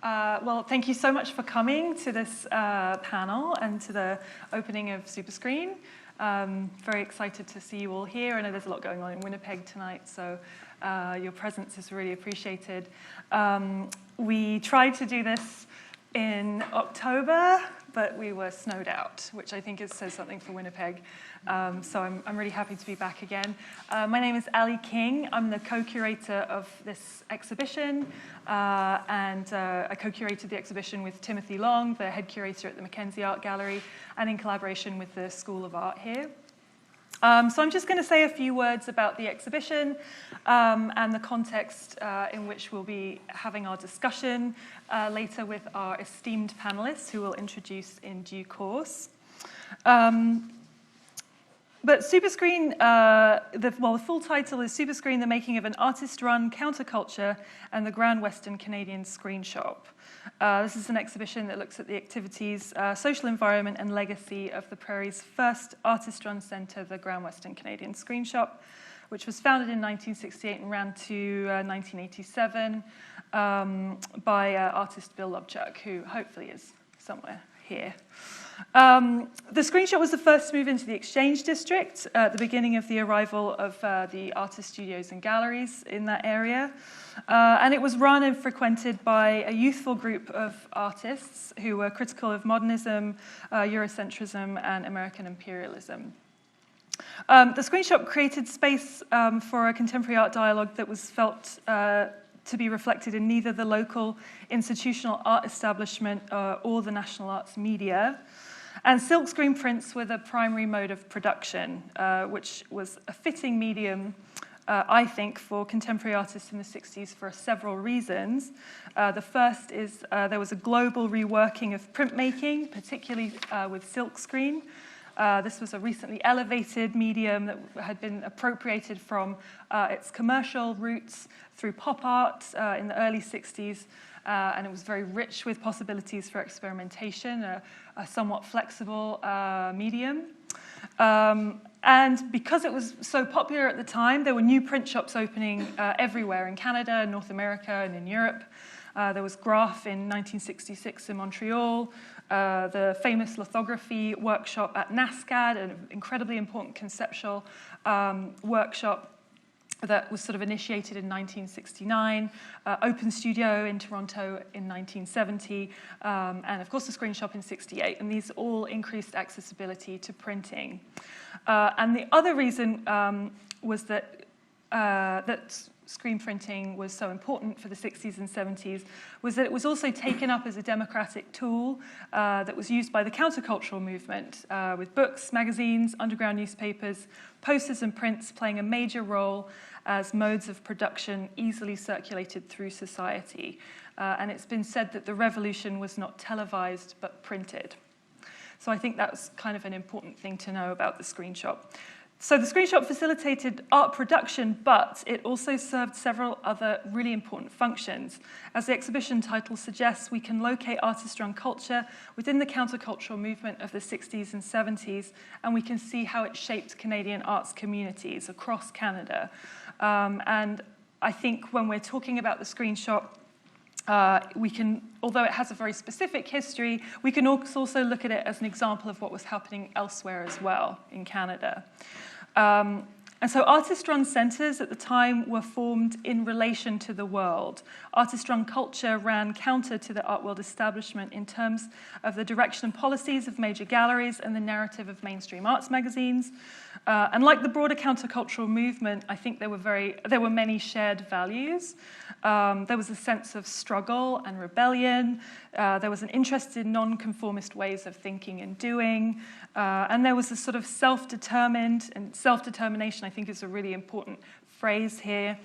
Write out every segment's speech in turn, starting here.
Well, thank you so much for coming to this panel and to the opening of Superscreen. Very excited to see you all here. I know there's a lot going on in Winnipeg tonight, so your presence is really appreciated. We tried to do this in October, but we were snowed out, which I think says something for Winnipeg. So I'm really happy to be back again. My name is Ali King. I'm the co-curator of this exhibition, and I co-curated the exhibition with Timothy Long, the head curator at the Mackenzie Art Gallery, and in collaboration with the School of Art here. So I'm just going to say a few words about the exhibition and the context in which we'll be having our discussion later with our esteemed panelists, who we'll introduce in due course. But Superscreen, the full title is Superscreen, the Making of an Artist-Run Counterculture and the Grand Western Canadian Screen Shop. This is an exhibition that looks at the activities, social environment and legacy of the Prairie's first artist-run centre, the Grand Western Canadian Screen Shop, which was founded in 1968 and ran to 1987 by artist Bill Lobchuk, who hopefully is somewhere here. The Screen Shop was the first to move into the Exchange District at the beginning of the arrival of the artist studios and galleries in that area. And it was run and frequented by a youthful group of artists who were critical of modernism, Eurocentrism, and American imperialism. The Screen Shop created space for a contemporary art dialogue that was felt to be reflected in neither the local institutional art establishment or the national arts media. And silkscreen prints were the primary mode of production, which was a fitting medium, I think, for contemporary artists in the 60s for several reasons. The first is there was a global reworking of printmaking, particularly with silkscreen. This was a recently elevated medium that had been appropriated from its commercial roots through pop art in the early 60s, and it was very rich with possibilities for experimentation, a somewhat flexible medium. And because it was so popular at the time, there were new print shops opening everywhere in Canada, North America, and in Europe. There was Graph in 1966 in Montreal, the famous lithography workshop at NASCAD, an incredibly important conceptual workshop that was sort of initiated in 1969, Open Studio in Toronto in 1970, and of course the Screen Shop in 68, and these all increased accessibility to printing. And the other reason was that screen printing was so important for the 60s and 70s was that it was also taken up as a democratic tool that was used by the countercultural movement, with books, magazines, underground newspapers, posters and prints playing a major role as modes of production easily circulated through society. And it's been said that the revolution was not televised but printed. So I think that's kind of an important thing to know about the Screen Shop. So the Screen Shop facilitated art production, but it also served several other really important functions. As the exhibition title suggests, we can locate artist-run culture within the countercultural movement of the 60s and 70s, and we can see how it shaped Canadian arts communities across Canada. And I think when we're talking about the Screen Shop, we can, although it has a very specific history, we can also look at it as an example of what was happening elsewhere as well in Canada. And so artist-run centres at the time were formed in relation to the world. Artist-run culture ran counter to the art world establishment in terms of the direction and policies of major galleries and the narrative of mainstream arts magazines. And like the broader countercultural movement, I think there were many shared values. There was a sense of struggle and rebellion. There was an interest in non-conformist ways of thinking and doing. And there was a sort of self-determined, and self-determination I think is a really important phrase here,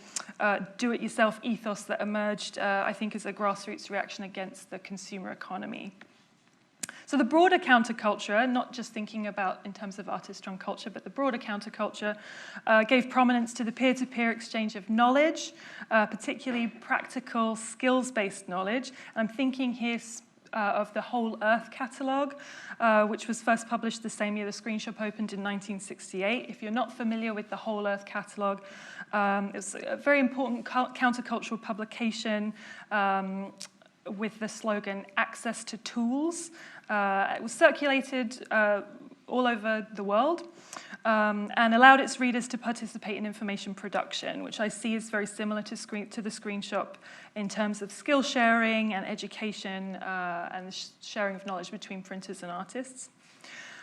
do-it-yourself ethos that emerged, I think, as a grassroots reaction against the consumer economy. So the broader counterculture, not just thinking about in terms of artist-run culture, but the broader counterculture gave prominence to the peer-to-peer exchange of knowledge, particularly practical, skills-based knowledge. And I'm thinking here of the Whole Earth catalogue, which was first published the same year the Screen Shop opened in 1968. If you're not familiar with the Whole Earth catalogue, it's a very important countercultural publication with the slogan, "Access to Tools." It was circulated all over the world and allowed its readers to participate in information production, which I see is very similar to the Screen Shop in terms of skill sharing and education and the sharing of knowledge between printers and artists.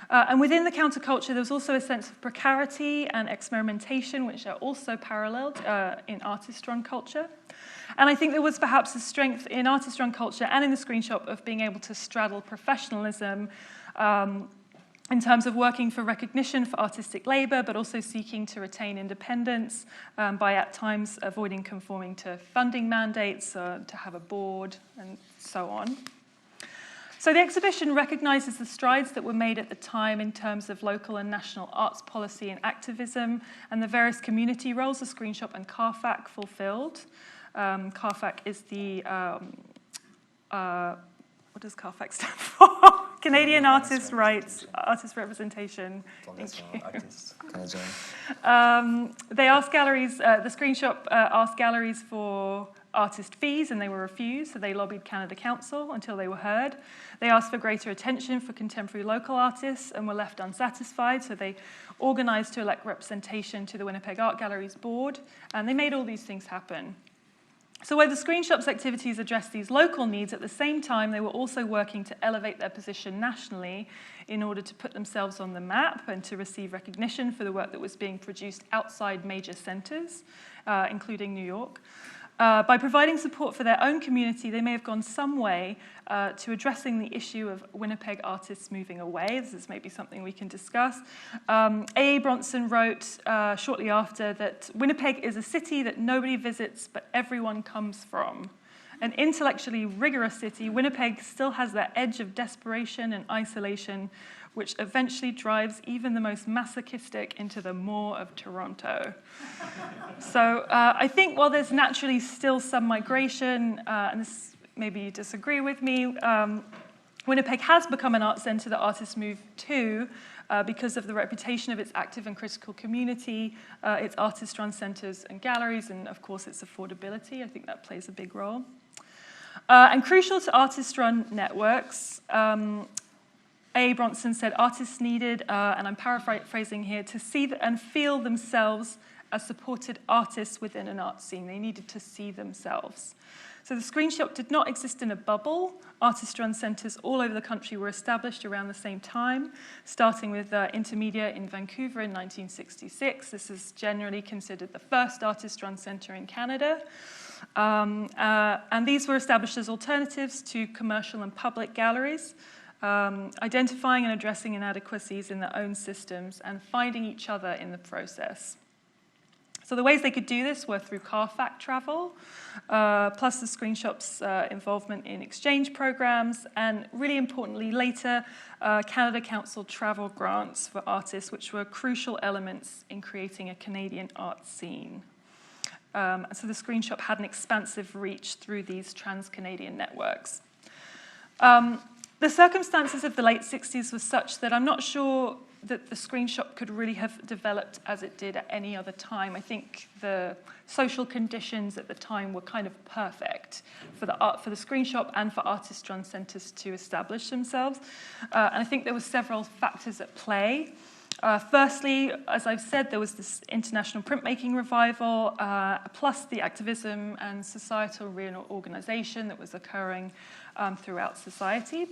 And within the counterculture, there was also a sense of precarity and experimentation, which are also paralleled in artist-run culture. And I think there was perhaps a strength in artist-run culture and in the Screen Shop of being able to straddle professionalism in terms of working for recognition for artistic labor, but also seeking to retain independence by at times avoiding conforming to funding mandates, to have a board, and so on. So the exhibition recognizes the strides that were made at the time in terms of local and national arts policy and activism, and the various community roles the Screen Shop and CARFAC fulfilled. CARFAC is the, what does CARFAC stand for? Canadian Artist Rights, Artist Representation. Thank you. They asked galleries, the Screen Shop asked galleries for artist fees, and they were refused, so they lobbied Canada Council until they were heard. They asked for greater attention for contemporary local artists and were left unsatisfied, so they organised to elect representation to the Winnipeg Art Gallery's board, and they made all these things happen. So where the Screen Shop's activities addressed these local needs, at the same time they were also working to elevate their position nationally in order to put themselves on the map and to receive recognition for the work that was being produced outside major centres, including New York. By providing support for their own community, they may have gone some way to addressing the issue of Winnipeg artists moving away. This is maybe something we can discuss. A. Bronson wrote shortly after that Winnipeg is a city that nobody visits but everyone comes from. An intellectually rigorous city, Winnipeg still has that edge of desperation and isolation which eventually drives even the most masochistic into the maw of Toronto. So I think while there's naturally still some migration, and this maybe you disagree with me, Winnipeg has become an art centre that artists move to because of the reputation of its active and critical community, its artist-run centres and galleries, and of course its affordability. I think that plays a big role. And crucial to artist-run networks, A. Bronson said artists needed, and I'm paraphrasing here, to see and feel themselves as supported artists within an art scene. They needed to see themselves. So the Screen Shop did not exist in a bubble. Artist-run centres all over the country were established around the same time, starting with Intermedia in Vancouver in 1966. This is generally considered the first artist-run centre in Canada. And these were established as alternatives to commercial and public galleries, identifying and addressing inadequacies in their own systems and finding each other in the process. So the ways they could do this were through CARFAC travel, plus the Screen Shop's involvement in exchange programs, and really importantly later, Canada Council travel grants for artists, which were crucial elements in creating a Canadian art scene. So the Screen Shop had an expansive reach through these trans-Canadian networks. The circumstances of the late 60s were such that I'm not sure that the Screen Shop could really have developed as it did at any other time. I think the social conditions at the time were kind of perfect for the Screen Shop and for artist-run centres to establish themselves. And I think there were several factors at play. Firstly, as I've said, there was this international printmaking revival, plus the activism and societal reorganisation that was occurring throughout society.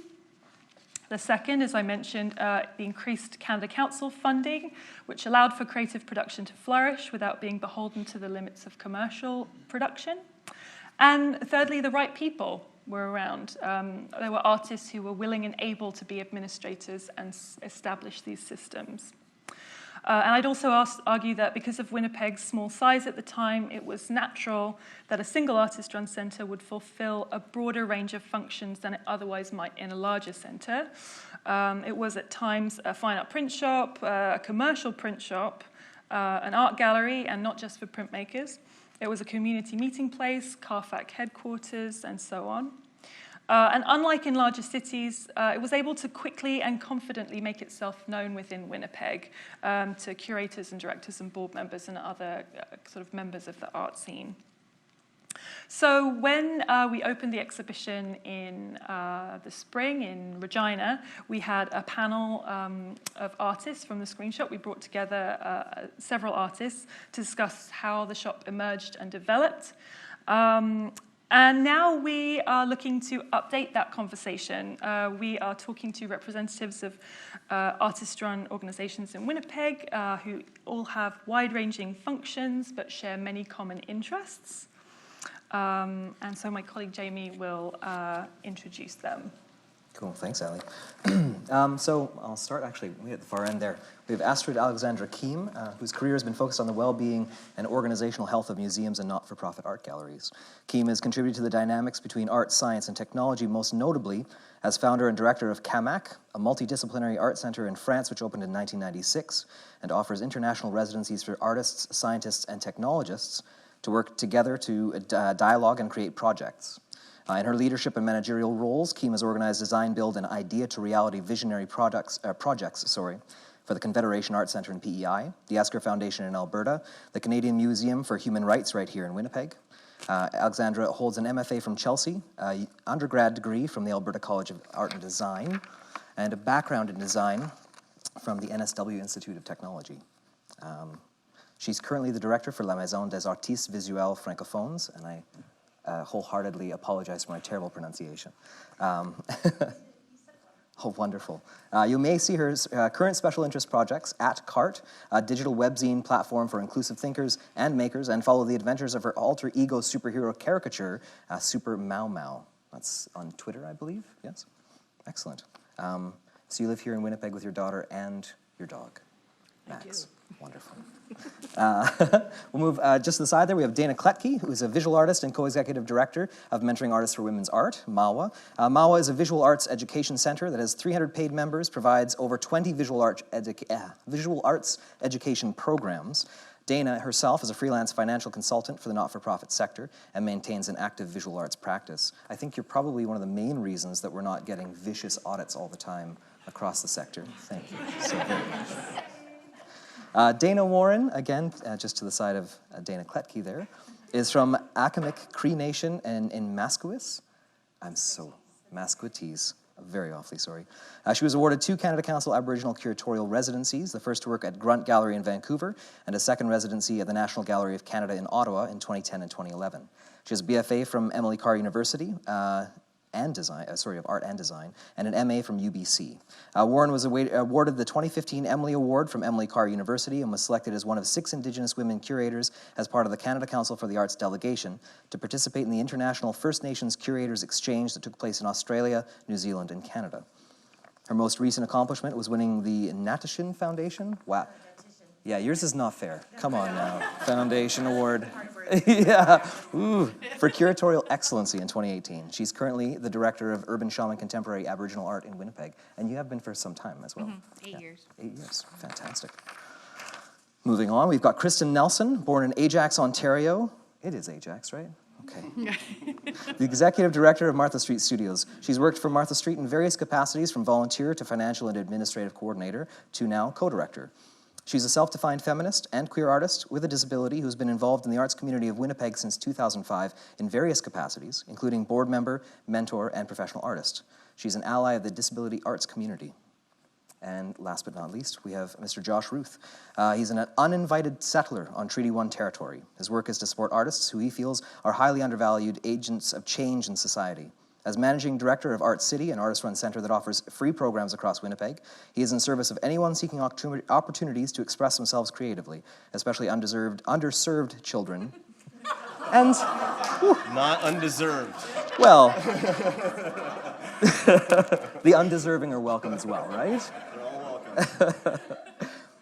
The second, as I mentioned, the increased Canada Council funding, which allowed for creative production to flourish without being beholden to the limits of commercial production. And thirdly, the right people were around. There were artists who were willing and able to be administrators and establish these systems. And I'd also argue that because of Winnipeg's small size at the time, it was natural that a single artist-run centre would fulfil a broader range of functions than it otherwise might in a larger centre. It was at times a fine art print shop, a commercial print shop, an art gallery, and not just for printmakers. It was a community meeting place, CARFAC headquarters, and so on. And unlike in larger cities, it was able to quickly and confidently make itself known within Winnipeg to curators and directors and board members and other sort of members of the art scene. So when we opened the exhibition in the spring in Regina, we had a panel of artists from the Screen Shop. We brought together several artists to discuss how the shop emerged and developed. And now we are looking to update that conversation. We are talking to representatives of artist-run organizations in Winnipeg who all have wide-ranging functions but share many common interests. And so my colleague Jamie will introduce them. Cool, thanks, Ali. So I'll start actually way at the far end there. We have Astrid Alexandra Keem, whose career has been focused on the well-being and organizational health of museums and not-for-profit art galleries. Keem has contributed to the dynamics between art, science, and technology, most notably as founder and director of CAMAC, a multidisciplinary art center in France which opened in 1996 and offers international residencies for artists, scientists, and technologists to work together to dialogue and create projects. In her leadership and managerial roles, Keem has organized design, build, and idea-to-reality visionary projects for the Confederation Art Centre in PEI, the Esker Foundation in Alberta, the Canadian Museum for Human Rights right here in Winnipeg. Alexandra holds an MFA from Chelsea, an undergrad degree from the Alberta College of Art and Design, and a background in design from the NSW Institute of Technology. She's currently the director for La Maison des Artistes Visuels Francophones, and I wholeheartedly apologize for my terrible pronunciation. Oh, wonderful. You may see her current special interest projects at CART, a digital webzine platform for inclusive thinkers and makers, and follow the adventures of her alter ego superhero caricature, Super Mau Mau. That's on Twitter, I believe. Yes? Excellent. So you live here in Winnipeg with your daughter and your dog, Max. Wonderful. We'll move just to the side there. We have Dana Kletke, who is a visual artist and co-executive director of Mentoring Artists for Women's Art, MAWA. MAWA is a visual arts education center that has 300 paid members, provides over 20 visual arts education programs. Dana herself is a freelance financial consultant for the not-for-profit sector and maintains an active visual arts practice. I think you're probably one of the main reasons that we're not getting vicious audits all the time across the sector. Thank you so very much. Dana Warren, again, just to the side of Dana Kletke there, is from Accomack Cree Nation in Masquis. Masquitese. Very awfully sorry. She was awarded 2 Canada Council Aboriginal curatorial residencies, the first to work at Grunt Gallery in Vancouver, and a second residency at the National Gallery of Canada in Ottawa in 2010 and 2011. She has a BFA from Emily Carr University, of Art and Design, and an MA from UBC. Warren was awarded the 2015 Emily Award from Emily Carr University and was selected as one of 6 Indigenous women curators as part of the Canada Council for the Arts delegation to participate in the International First Nations Curators Exchange that took place in Australia, New Zealand, and Canada. Her most recent accomplishment was winning the Natashin Foundation. Wow. Yeah, yours is not fair. Come on now. Foundation Award. Yeah. Ooh. For curatorial excellency in 2018. She's currently the director of Urban Shaman Contemporary Aboriginal Art in Winnipeg. And you have been for some time as well. 8 years. 8 years. Fantastic. Moving on, we've got Kristen Nelson, born in Ajax, Ontario. It is Ajax, right? Okay. The executive director of Martha Street Studios. She's worked for Martha Street in various capacities, from volunteer to financial and administrative coordinator to now co-director. She's a self-defined feminist and queer artist with a disability who's been involved in the arts community of Winnipeg since 2005 in various capacities, including board member, mentor, and professional artist. She's an ally of the disability arts community. And last but not least, we have Mr. Josh Ruth. He's an uninvited settler on Treaty 1 territory. His work is to support artists who he feels are highly undervalued agents of change in society. As managing director of Art City, an artist-run center that offers free programs across Winnipeg, he is in service of anyone seeking opportunities to express themselves creatively, especially underserved children. And... Not undeserved. Well, the undeserving are welcome as well, right? They're all welcome.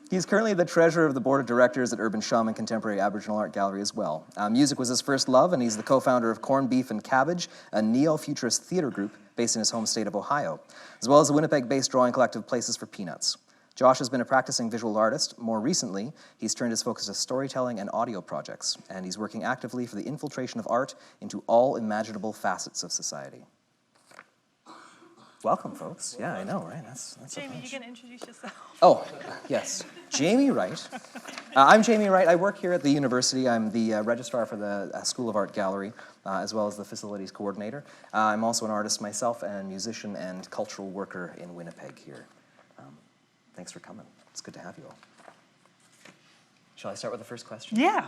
He's currently the treasurer of the board of directors at Urban Shaman Contemporary Aboriginal Art Gallery as well. Music was his first love, and he's the co-founder of Corned Beef and Cabbage, a neo-futurist theater group based in his home state of Ohio, as well as the Winnipeg-based drawing collective Places for Peanuts. Josh has been a practicing visual artist. More recently, he's turned his focus to storytelling and audio projects, and he's working actively for the infiltration of art into all imaginable facets of society. Welcome, folks. Yeah, I know, right? That's Jamie, a you're going to introduce yourself. Oh, yes. Jamie Wright. I'm Jamie Wright. I work here at the university. I'm the registrar for the School of Art Gallery, as well as the facilities coordinator. I'm also an artist myself and musician and cultural worker in Winnipeg here. Thanks for coming. It's good to have you all. Shall I start with the first question? Yeah.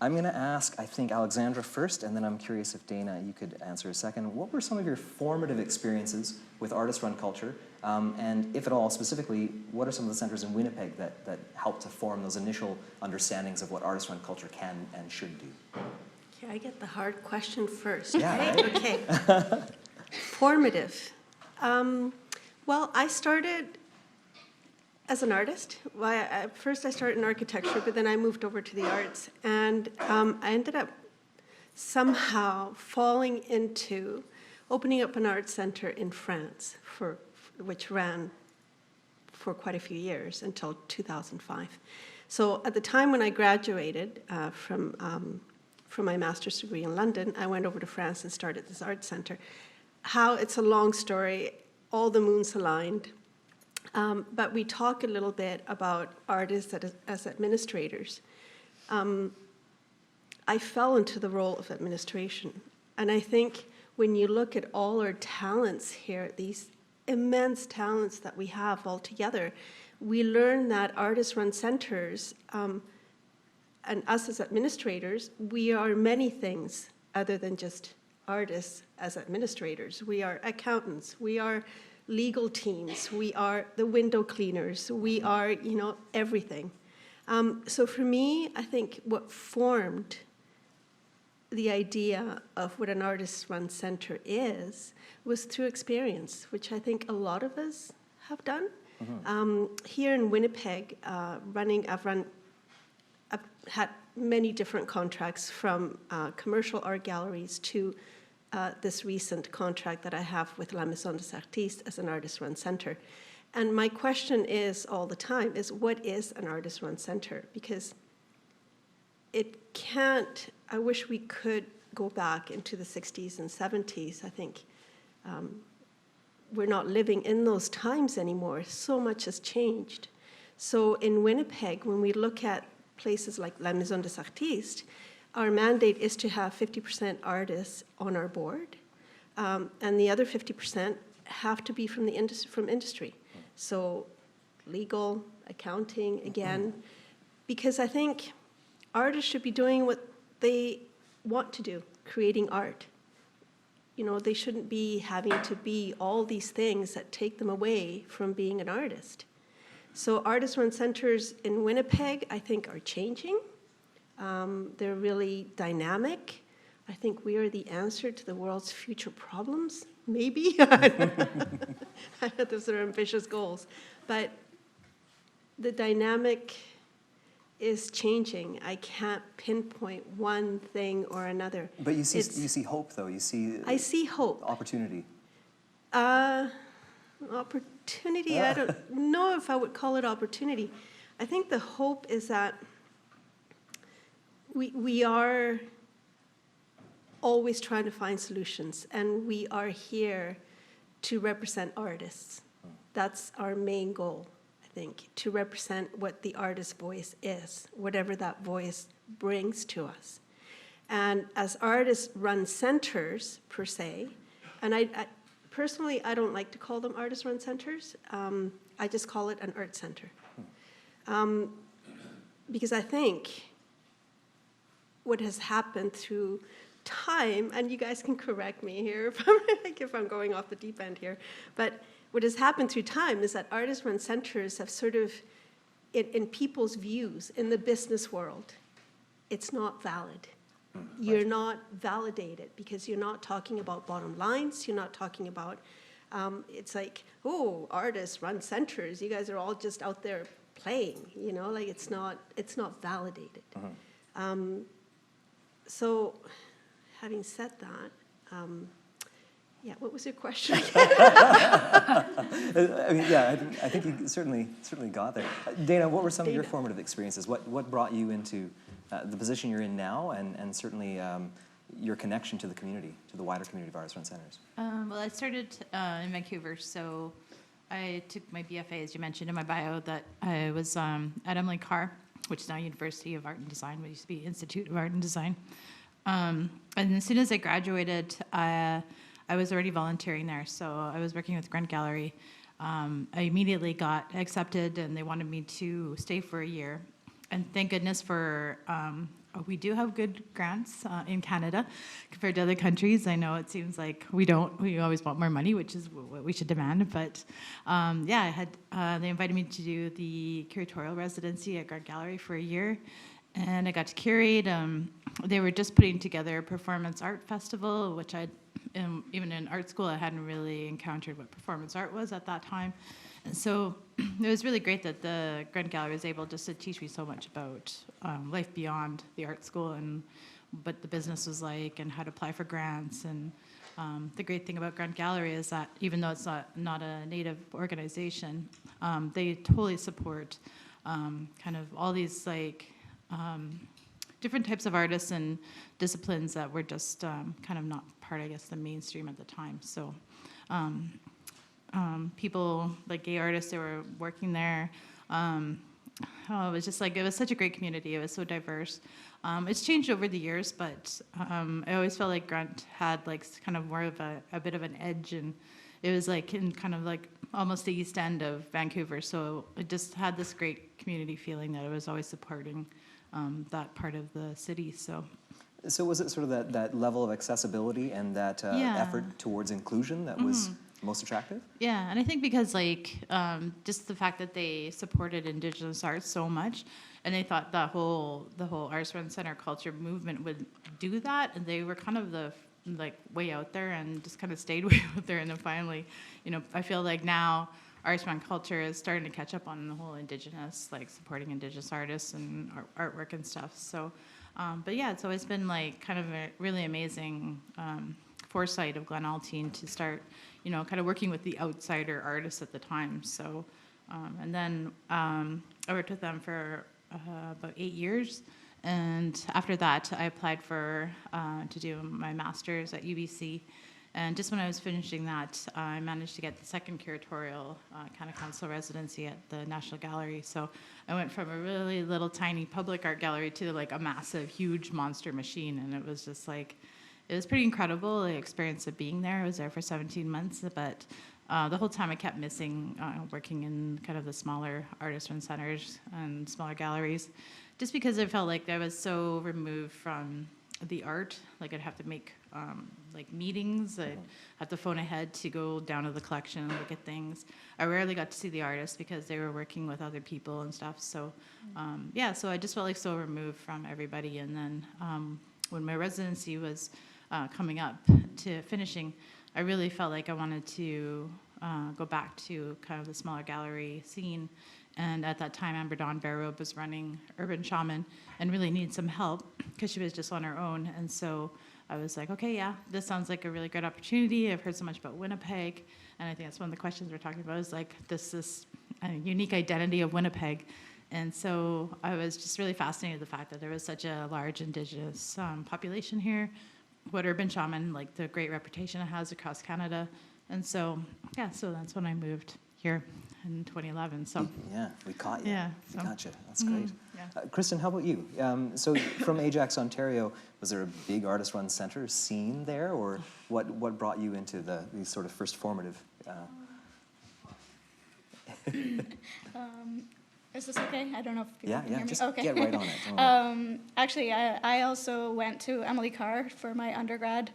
I'm going to ask, I think, Alexandra first, and then I'm curious if Dana, you could answer a second. What were some of your formative experiences with artist-run culture? And if at all, specifically, what are some of the centers in Winnipeg that helped to form those initial understandings of what artist-run culture can and should do? Okay, I get the hard question first. Yeah, right? Okay. Formative. Well, I started as an artist. First I started in architecture, but then I moved over to the arts. And I ended up somehow falling into opening up an art center in France, which ran for quite a few years until 2005. So at the time when I graduated from my master's degree in London, I went over to France and started this art center. It's a long story, all the moons aligned. But we talk a little bit about artists as administrators. I fell into the role of administration. And I think when you look at all our talents here, these immense talents that we have all together, we learn that artist-run centers, and us as administrators, we are many things other than just artists as administrators. We are accountants. We are legal teams, we are the window cleaners, we are, everything. So for me, I think what formed the idea of what an artist-run center was through experience, which I think a lot of us have done. Mm-hmm. Here in Winnipeg, I've had many different contracts from commercial art galleries to this recent contract that I have with La Maison des Artistes as an artist-run center. And my question is all the time is, what is an artist-run center? Because I wish we could go back into the 60s and 70s. I think we're not living in those times anymore. So much has changed. So in Winnipeg, when we look at places like La Maison des Artistes, our mandate is to have 50% artists on our board, and the other 50% have to be from industry. So legal, accounting, again, because I think artists should be doing what they want to do, creating art. They shouldn't be having to be all these things that take them away from being an artist. So artist-run centers in Winnipeg, I think, are changing. They're really dynamic. I think we are the answer to the world's future problems, maybe. Those are ambitious goals. But the dynamic is changing. I can't pinpoint one thing or another. But you see hope, though. I see hope. Opportunity. Opportunity, I don't know if I would call it opportunity. I think the hope is that we are always trying to find solutions, and we are here to represent artists. That's our main goal, I think, to represent what the artist's voice is, whatever that voice brings to us. And as artist-run centers, per se, and I personally, I don't like to call them artist-run centers. I just call it an art center. Because I think what has happened through time, and you guys can correct me here if I'm going off the deep end here, but what has happened through time is that artist-run centers have sort of, in people's views, in the business world, it's not valid. You're not validated because you're not talking about bottom lines, you're not talking about, it's like, oh, artists run centers, you guys are all just out there playing, like it's not validated. Mm-hmm. So, having said that, what was your question? I think you certainly got there. Dana, what were some of your formative experiences? What brought you into the position you're in now, and certainly your connection to the community, to the wider community of artist-run centers? Well, I started in Vancouver, so I took my BFA, as you mentioned in my bio, that I was at Emily Carr, which is now University of Art and Design, what used to be Institute of Art and Design. And as soon as I graduated, I was already volunteering there, so I was working with Grunt Gallery. I immediately got accepted, and they wanted me to stay for a year. And thank goodness for, we do have good grants in Canada compared to other countries. I know it seems like we don't. We always want more money, which is what we should demand. But yeah, they invited me to do the curatorial residency at Grunt Gallery for a year. And I got to curate. They were just putting together a performance art festival, which even in art school, I hadn't really encountered what performance art was at that time. And so it was really great that the Grunt Gallery was able just to teach me so much about life beyond the art school and what the business was like and how to apply for grants. And the great thing about Grunt Gallery is that even though it's not a native organization, they totally support kind of all these like different types of artists and disciplines that were just kind of not part, I guess, the mainstream at the time. So people like gay artists that were working there. It was just like, it was such a great community. It was so diverse. It's changed over the years, but I always felt like Grunt had like kind of more of a bit of an edge, and it was like in kind of like almost the east end of Vancouver. So it just had this great community feeling that it was always supporting that part of the city. So was it sort of that level of accessibility and that effort towards inclusion that was most attractive? Yeah, and I think because like just the fact that they supported Indigenous arts so much, and they thought the whole Arts Run Center culture movement would do that, and they were kind of the like way out there and just kind of stayed way out there, and then finally, I feel like now Arts Run culture is starting to catch up on the whole Indigenous, like supporting Indigenous artists and artwork and stuff. So, but yeah, it's always been like kind of a really amazing foresight of Glen Altine to start, kind of working with the outsider artists at the time. So, and then I worked with them for about 8 years. And after that, I applied to do my master's at UBC. And just when I was finishing that, I managed to get the second curatorial kind of council residency at the National Gallery. So I went from a really little tiny public art gallery to like a massive, huge monster machine. And it was just like, it was pretty incredible, the experience of being there. I was there for 17 months, but the whole time I kept missing working in kind of the smaller artist-run centers and smaller galleries, just because I felt like I was so removed from the art. Like I'd have to make like meetings. I'd have to phone ahead to go down to the collection and look at things. I rarely got to see the artists because they were working with other people and stuff. So so I just felt like so removed from everybody. And then when my residency was coming up to finishing, I really felt like I wanted to go back to kind of the smaller gallery scene. And at that time, Amber Dawn Barobe was running Urban Shaman and really needed some help because she was just on her own. And so I was like, okay, yeah, this sounds like a really great opportunity. I've heard so much about Winnipeg. And I think that's one of the questions we're talking about is like this unique identity of Winnipeg. And so I was just really fascinated with the fact that there was such a large Indigenous population here, what Urban Shaman, like the great reputation it has across Canada. And so, so that's when I moved here in 2011. So yeah, we caught you. Yeah, we got you. That's great. Yeah. Kristen, how about you? So from Ajax, Ontario, was there a big artist-run center scene there, or what brought you into these sort of first formative? Is this okay? I don't know if people can hear me. Just okay. get right on it. Actually, I also went to Emily Carr for my undergrad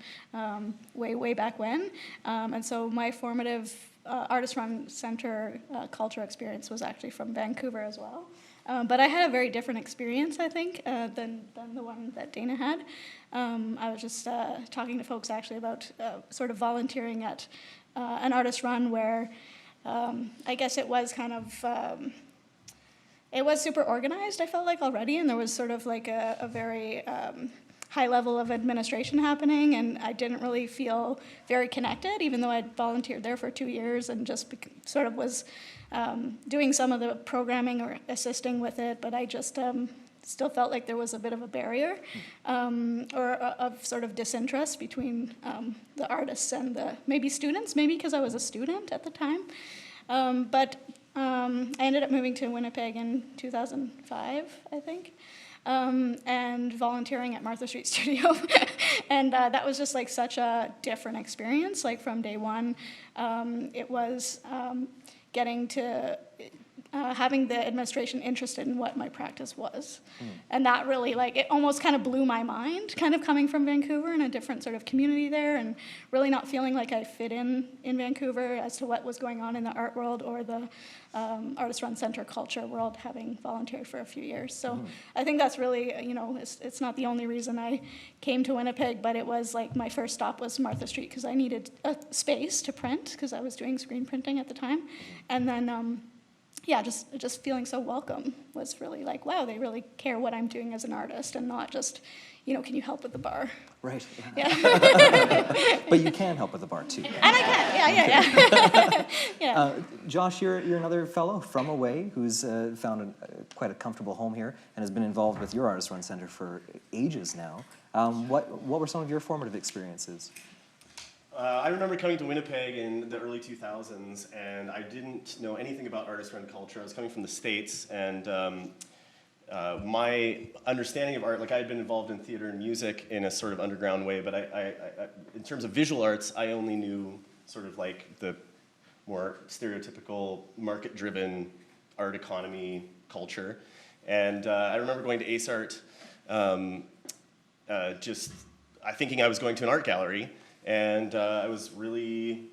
way back when. And so my formative artist-run center culture experience was actually from Vancouver as well. But I had a very different experience, I think, than the one that Dana had. I was just talking to folks actually about sort of volunteering at an artist-run where I guess it was kind of... it was super organized, I felt like, already, and there was sort of like a very high level of administration happening, and I didn't really feel very connected, even though I'd volunteered there for 2 years and just sort of was doing some of the programming or assisting with it, but I just still felt like there was a bit of a barrier or of sort of disinterest between the artists and the maybe students, maybe because I was a student at the time. But I ended up moving to Winnipeg in 2005, I think, and volunteering at Martha Street Studio. And that was just like such a different experience. Like from day one, it was getting to having the administration interested in what my practice was. And that really, like, it almost kind of blew my mind, kind of coming from Vancouver and a different sort of community there, and really not feeling like I fit in Vancouver as to what was going on in the art world or the artist-run center culture world, having volunteered for a few years. So I think that's really, you know, it's not the only reason I came to Winnipeg, but it was like my first stop was Martha Street because I needed a space to print because I was doing screen printing at the time. And then yeah, just feeling so welcome was really like, wow, they really care what I'm doing as an artist and not just, you know, can you help with the bar? Right. Yeah. But you can help with the bar too. And I can, yeah. Josh, you're another fellow from away who's found quite a comfortable home here and has been involved with your Artist Run Center for ages now. What were some of your formative experiences? I remember coming to Winnipeg in the early 2000s, and I didn't know anything about artist-run culture. I was coming from the States, and my understanding of art, like I had been involved in theater and music in a sort of underground way, but I in terms of visual arts, I only knew sort of like the more stereotypical market-driven art economy culture. And I remember going to Ace Art, thinking I was going to an art gallery, and I was really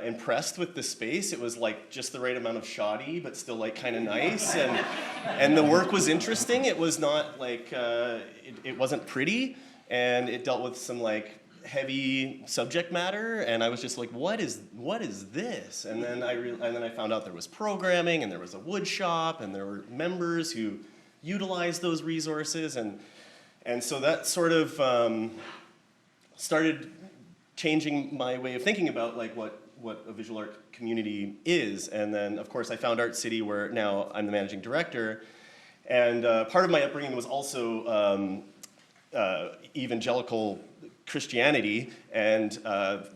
impressed with the space. It was like just the right amount of shoddy, but still like kind of nice. And the work was interesting. It was not like, it wasn't pretty. And it dealt with some like heavy subject matter. And I was just like, what is this? And then I found out there was programming, and there was a wood shop, and there were members who utilized those resources. And so that sort of started changing my way of thinking about like what a visual art community is. And then, of course, I found Art City, where now I'm the managing director. And part of my upbringing was also evangelical Christianity, and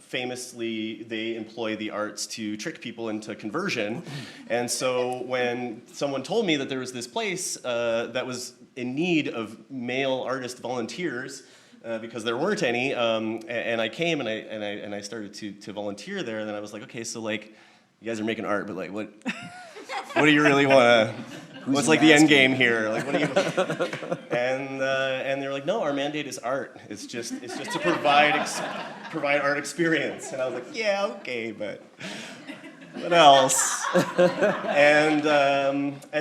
famously, they employ the arts to trick people into conversion. And so when someone told me that there was this place that was in need of male artist volunteers, because there weren't any, and I came and I started to volunteer there, and then I was like, okay, so like, you guys are making art, but like, what do you really want to? What's like the end game here? Like, what do you? And they were like, no, our mandate is art. It's just to provide art experience. And I was like, yeah, okay, but what else? And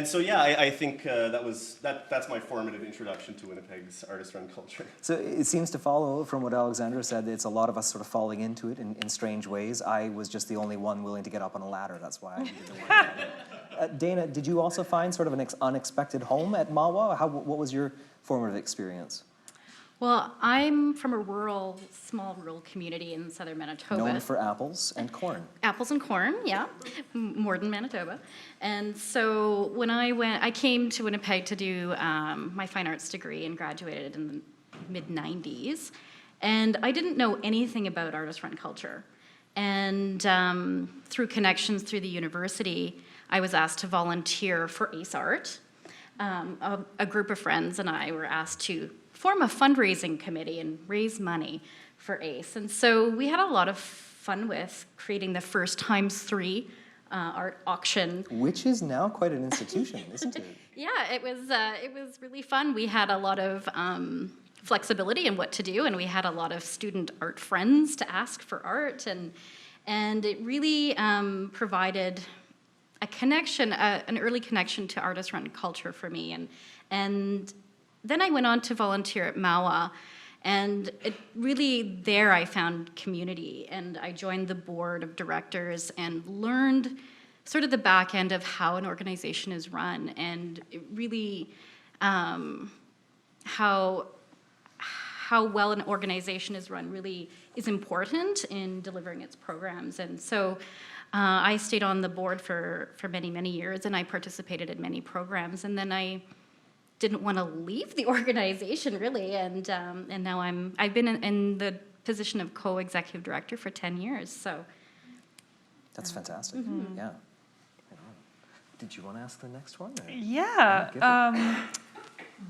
so yeah, I think that's my formative introduction to Winnipeg's artist-run culture. So it seems to follow from what Alexandra said, it's a lot of us sort of falling into it in strange ways. I was just the only one willing to get up on a ladder. That's why I did the work. Dana, did you also find sort of an unexpected home at Mawa? What was your formative experience? Well, I'm from a small rural community in southern Manitoba. Known for apples and corn. Apples and corn, yeah, Morden, Manitoba. And so when I came to Winnipeg to do my fine arts degree and graduated in the mid-90s. And I didn't know anything about artist-run culture. And through connections through the university, I was asked to volunteer for Ace Art. A group of friends and I were asked to form a fundraising committee and raise money for ACE. And so we had a lot of fun with creating the first ×3 art auction. Which is now quite an institution, isn't it? Yeah, it was really fun. We had a lot of flexibility in what to do, and we had a lot of student art friends to ask for art, and it really provided a connection, an early connection to artist-run culture for me. And then I went on to volunteer at Mawa, and there I found community, and I joined the board of directors and learned sort of the back end of how an organization is run, and it really how well an organization is run really is important in delivering its programs. And so I stayed on the board for many, many years, and I participated in many programs. And then I didn't want to leave the organization really, and now I've been in the position of co-executive director for 10 years. So That's fantastic. Yeah. Did you want to ask the next one? Or? Yeah. Give it.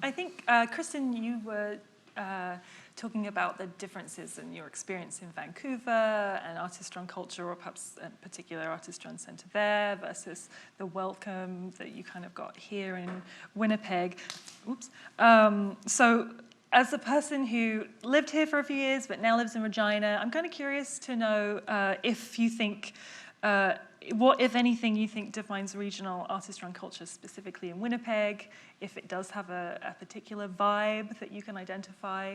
I think, Kristen, you were talking about the differences in your experience in Vancouver and artist-run culture, or perhaps a particular artist-run centre there versus the welcome that you kind of got here in Winnipeg. Oops. So as a person who lived here for a few years but now lives in Regina, I'm kind of curious to know if you think, what, if anything, you think defines regional artist-run culture specifically in Winnipeg, if it does have a particular vibe that you can identify.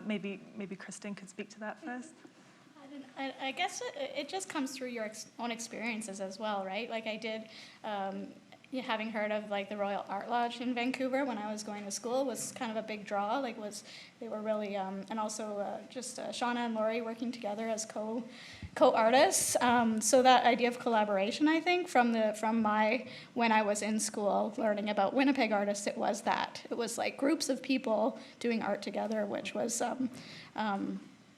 Maybe Kristen could speak to that first. I guess it just comes through your own experiences as well, right? Like I did, having heard of like the Royal Art Lodge in Vancouver when I was going to school was kind of a big draw. They were really, and also just Shauna and Laurie working together as co-artists. So that idea of collaboration, I think, from when I was in school learning about Winnipeg artists, it was like groups of people doing art together, which was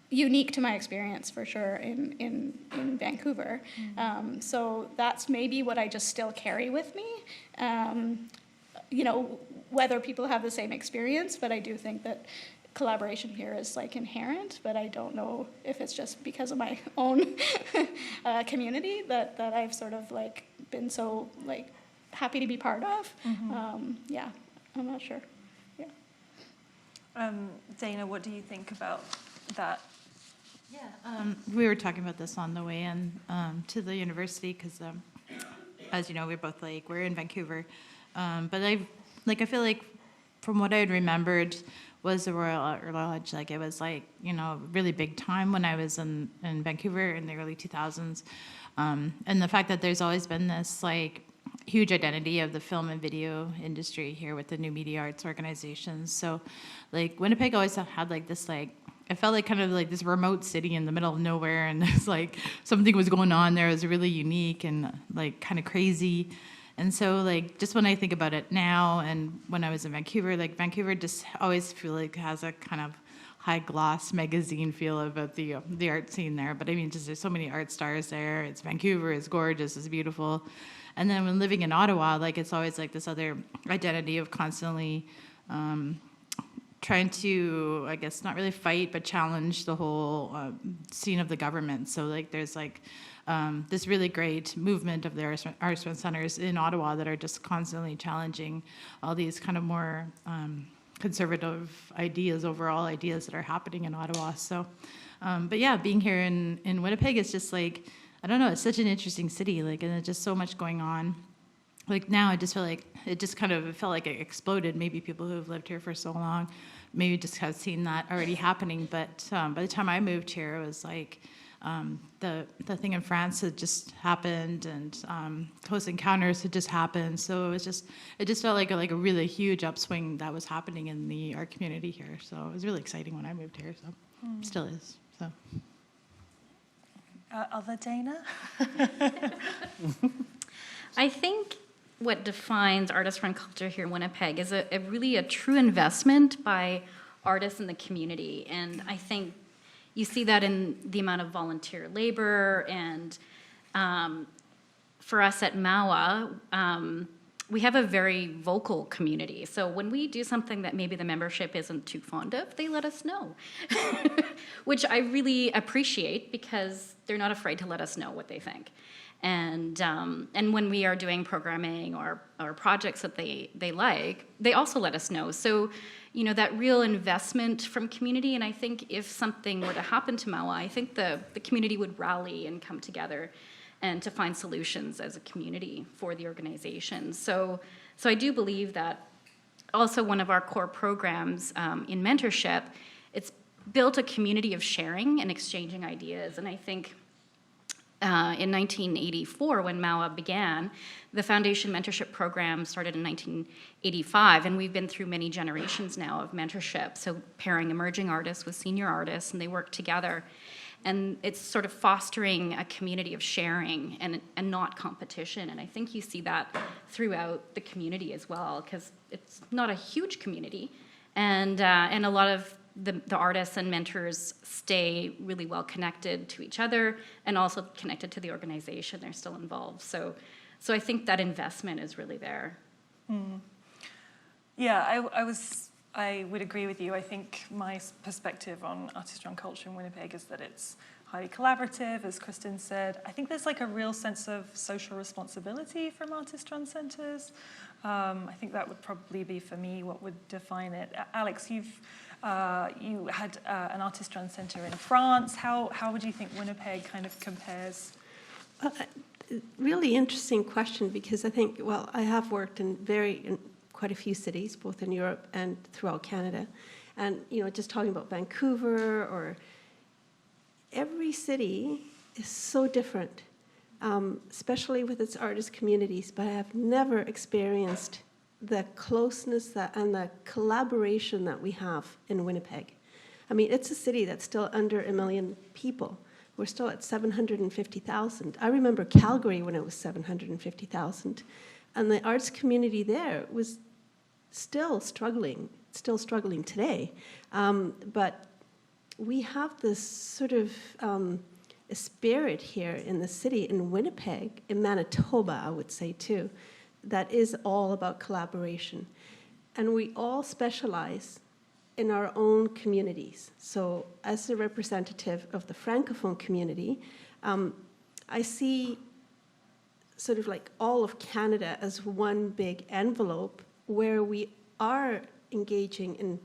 unique to my experience for sure in Vancouver. So that's maybe what I just still carry with me. Whether people have the same experience, but I do think that collaboration here is like inherent, but I don't know if it's just because of my own community that I've sort of like been so like happy to be part of. Yeah, I'm not sure. Yeah. Dana, what do you think about that? Yeah, we were talking about this on the way in to the university because, as you know, we're in Vancouver, but I feel like from what I had remembered was the Royal Art Lodge, like it was like, really big time when I was in Vancouver in the early 2000s. And the fact that there's always been this like huge identity of the film and video industry here with the new media arts organizations. So like Winnipeg always had like this like, it felt like kind of like this remote city in the middle of nowhere, and there's like something was going on there. It was really unique and like kind of crazy. And so like just when I think about it now and when I was in Vancouver, like Vancouver just always feel like has a kind of high gloss magazine feel about the art scene there. But I mean, just there's so many art stars there. It's Vancouver, it's gorgeous, it's beautiful. And then when living in Ottawa, like it's always like this other identity of constantly trying to, I guess, not really fight, but challenge the whole scene of the government. So like there's like this really great movement of the arts centers in Ottawa that are just constantly challenging all these kind of more conservative ideas, overall ideas that are happening in Ottawa. So, but yeah, being here in Winnipeg is just like, I don't know, it's such an interesting city, like, and there's just so much going on. Like now I just feel like it felt like it exploded. Maybe people who have lived here for so long maybe just have seen that already happening. But by the time I moved here, it was like the thing in France had just happened, and Close Encounters had just happened. So it just felt like a really huge upswing that was happening in the art community here. So it was really exciting when I moved here. So still is. So. Other Dana? I think what defines artist-run culture here in Winnipeg is really a true investment by artists in the community. And I think you see that in the amount of volunteer labor. And for us at MAWA, we have a very vocal community. So when we do something that maybe the membership isn't too fond of, they let us know, which I really appreciate because they're not afraid to let us know what they think. And when we are doing programming or projects that they like, they also let us know. So, that real investment from community, and I think if something were to happen to MAWA, I think the community would rally and come together and to find solutions as a community for the organization. So I do believe that also one of our core programs in mentorship, it's built a community of sharing and exchanging ideas, and I think in 1984, when MAWA began, the Foundation Mentorship Program started in 1985, and we've been through many generations now of mentorship, so pairing emerging artists with senior artists, and they work together. And it's sort of fostering a community of sharing and not competition. And I think you see that throughout the community as well, because it's not a huge community. And a lot of the artists and mentors stay really well connected to each other and also connected to the organization. They're still involved. So I think that investment is really there. Mm. Yeah, I would agree with you. I think my perspective on artist-run culture in Winnipeg is that it's highly collaborative, as Kristen said. I think there's like a real sense of social responsibility from artist-run centres. I think that would probably be, for me, what would define it. Alex, you had an artist-run centre in France. How would you think Winnipeg kind of compares? Really interesting question, because I think, well, I have worked in quite a few cities, both in Europe and throughout Canada. And, just talking about Vancouver, or every city is so different, especially with its artist communities, but I have never experienced the closeness and the collaboration that we have in Winnipeg. I mean, it's a city that's still under 1 million people. We're still at 750,000. I remember Calgary when it was 750,000. And the arts community there was still struggling today. But we have this sort of spirit here in the city, in Winnipeg, in Manitoba, I would say too, that is all about collaboration. And we all specialize in our own communities. So as a representative of the Francophone community, I see sort of like all of Canada as one big envelope where we are engaging in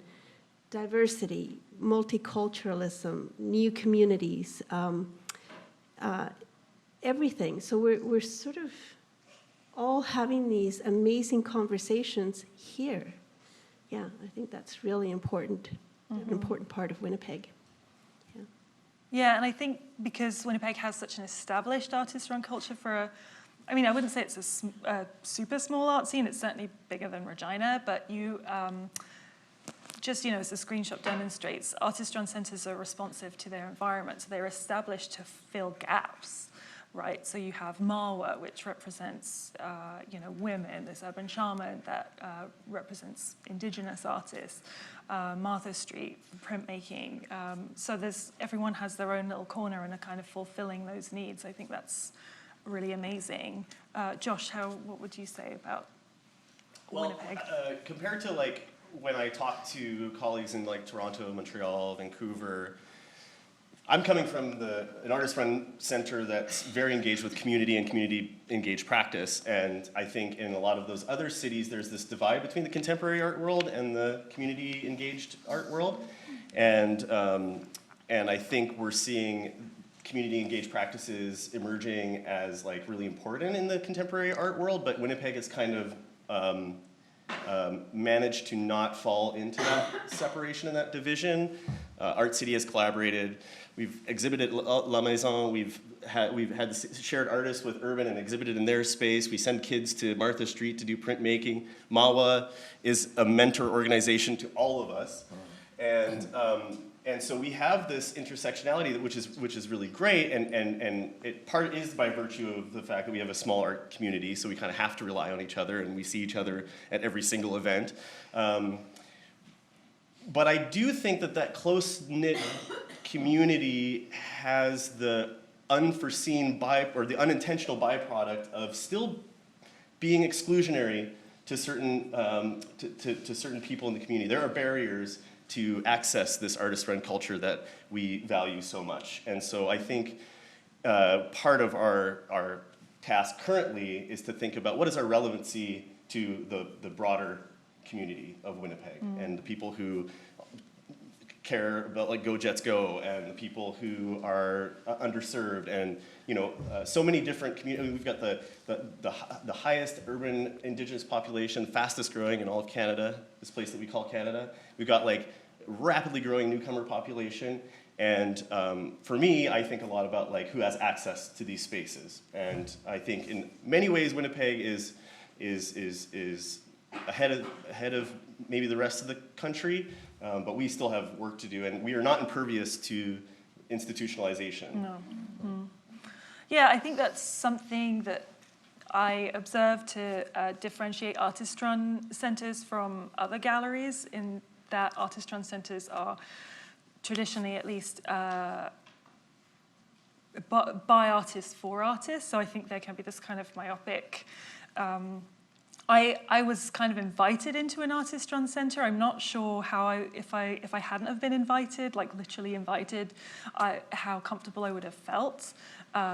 diversity, multiculturalism, new communities, everything. So we're sort of all having these amazing conversations here. Yeah, I think that's really important, an important part of Winnipeg. Yeah, and I think because Winnipeg has such an established artist-run culture I wouldn't say it's a super small art scene. It's certainly bigger than Regina, but just, as the screenshot demonstrates, artist-run centres are responsive to their environment. So they're established to fill gaps, right? So you have Marwa, which represents, women. There's Urban Shaman that represents Indigenous artists. Martha Street, printmaking. So everyone has their own little corner and are kind of fulfilling those needs. I think that's really amazing. Josh, what would you say about Winnipeg? Compared to when I talk to colleagues in Toronto, Montreal, Vancouver, I'm coming from an artist-run center that's very engaged with community and community-engaged practice, and I think in a lot of those other cities there's this divide between the contemporary art world and the community-engaged art world, and I think we're seeing community-engaged practices emerging as really important in the contemporary art world, but Winnipeg has kind of managed to not fall into that separation and that division. Art City has collaborated. We've exhibited La Maison. We've had shared artists with Urban and exhibited in their space. We send kids to Martha Street to do printmaking. Mawa is a mentor organization to all of us, and so we have this intersectionality which is really great, and it part is by virtue of the fact that we have a small art community, so we kind of have to rely on each other, and we see each other at every single event. But I do think that close-knit community has the unforeseen or the unintentional byproduct of still being exclusionary to certain to certain people in the community. There are barriers to access this artist-run culture that we value so much, and so I think part of our task currently is to think about what is our relevancy to the broader community of Winnipeg and the people who care about Go Jets Go, and the people who are underserved, and so many different communities. We've got the highest urban Indigenous population, fastest growing in all of Canada, this place that we call Canada. We've got rapidly growing newcomer population, and for me, I think a lot about who has access to these spaces, and I think in many ways Winnipeg is ahead of maybe the rest of the country, but we still have work to do, and we are not impervious to institutionalization. No. Yeah, I think that's something that I observe to differentiate artist-run centres from other galleries, in that artist-run centres are traditionally, at least, by artists for artists. So I think there can be this kind of myopic. I was kind of invited into an artist-run centre. I'm not sure how if I hadn't have been invited, like literally invited, how comfortable I would have felt.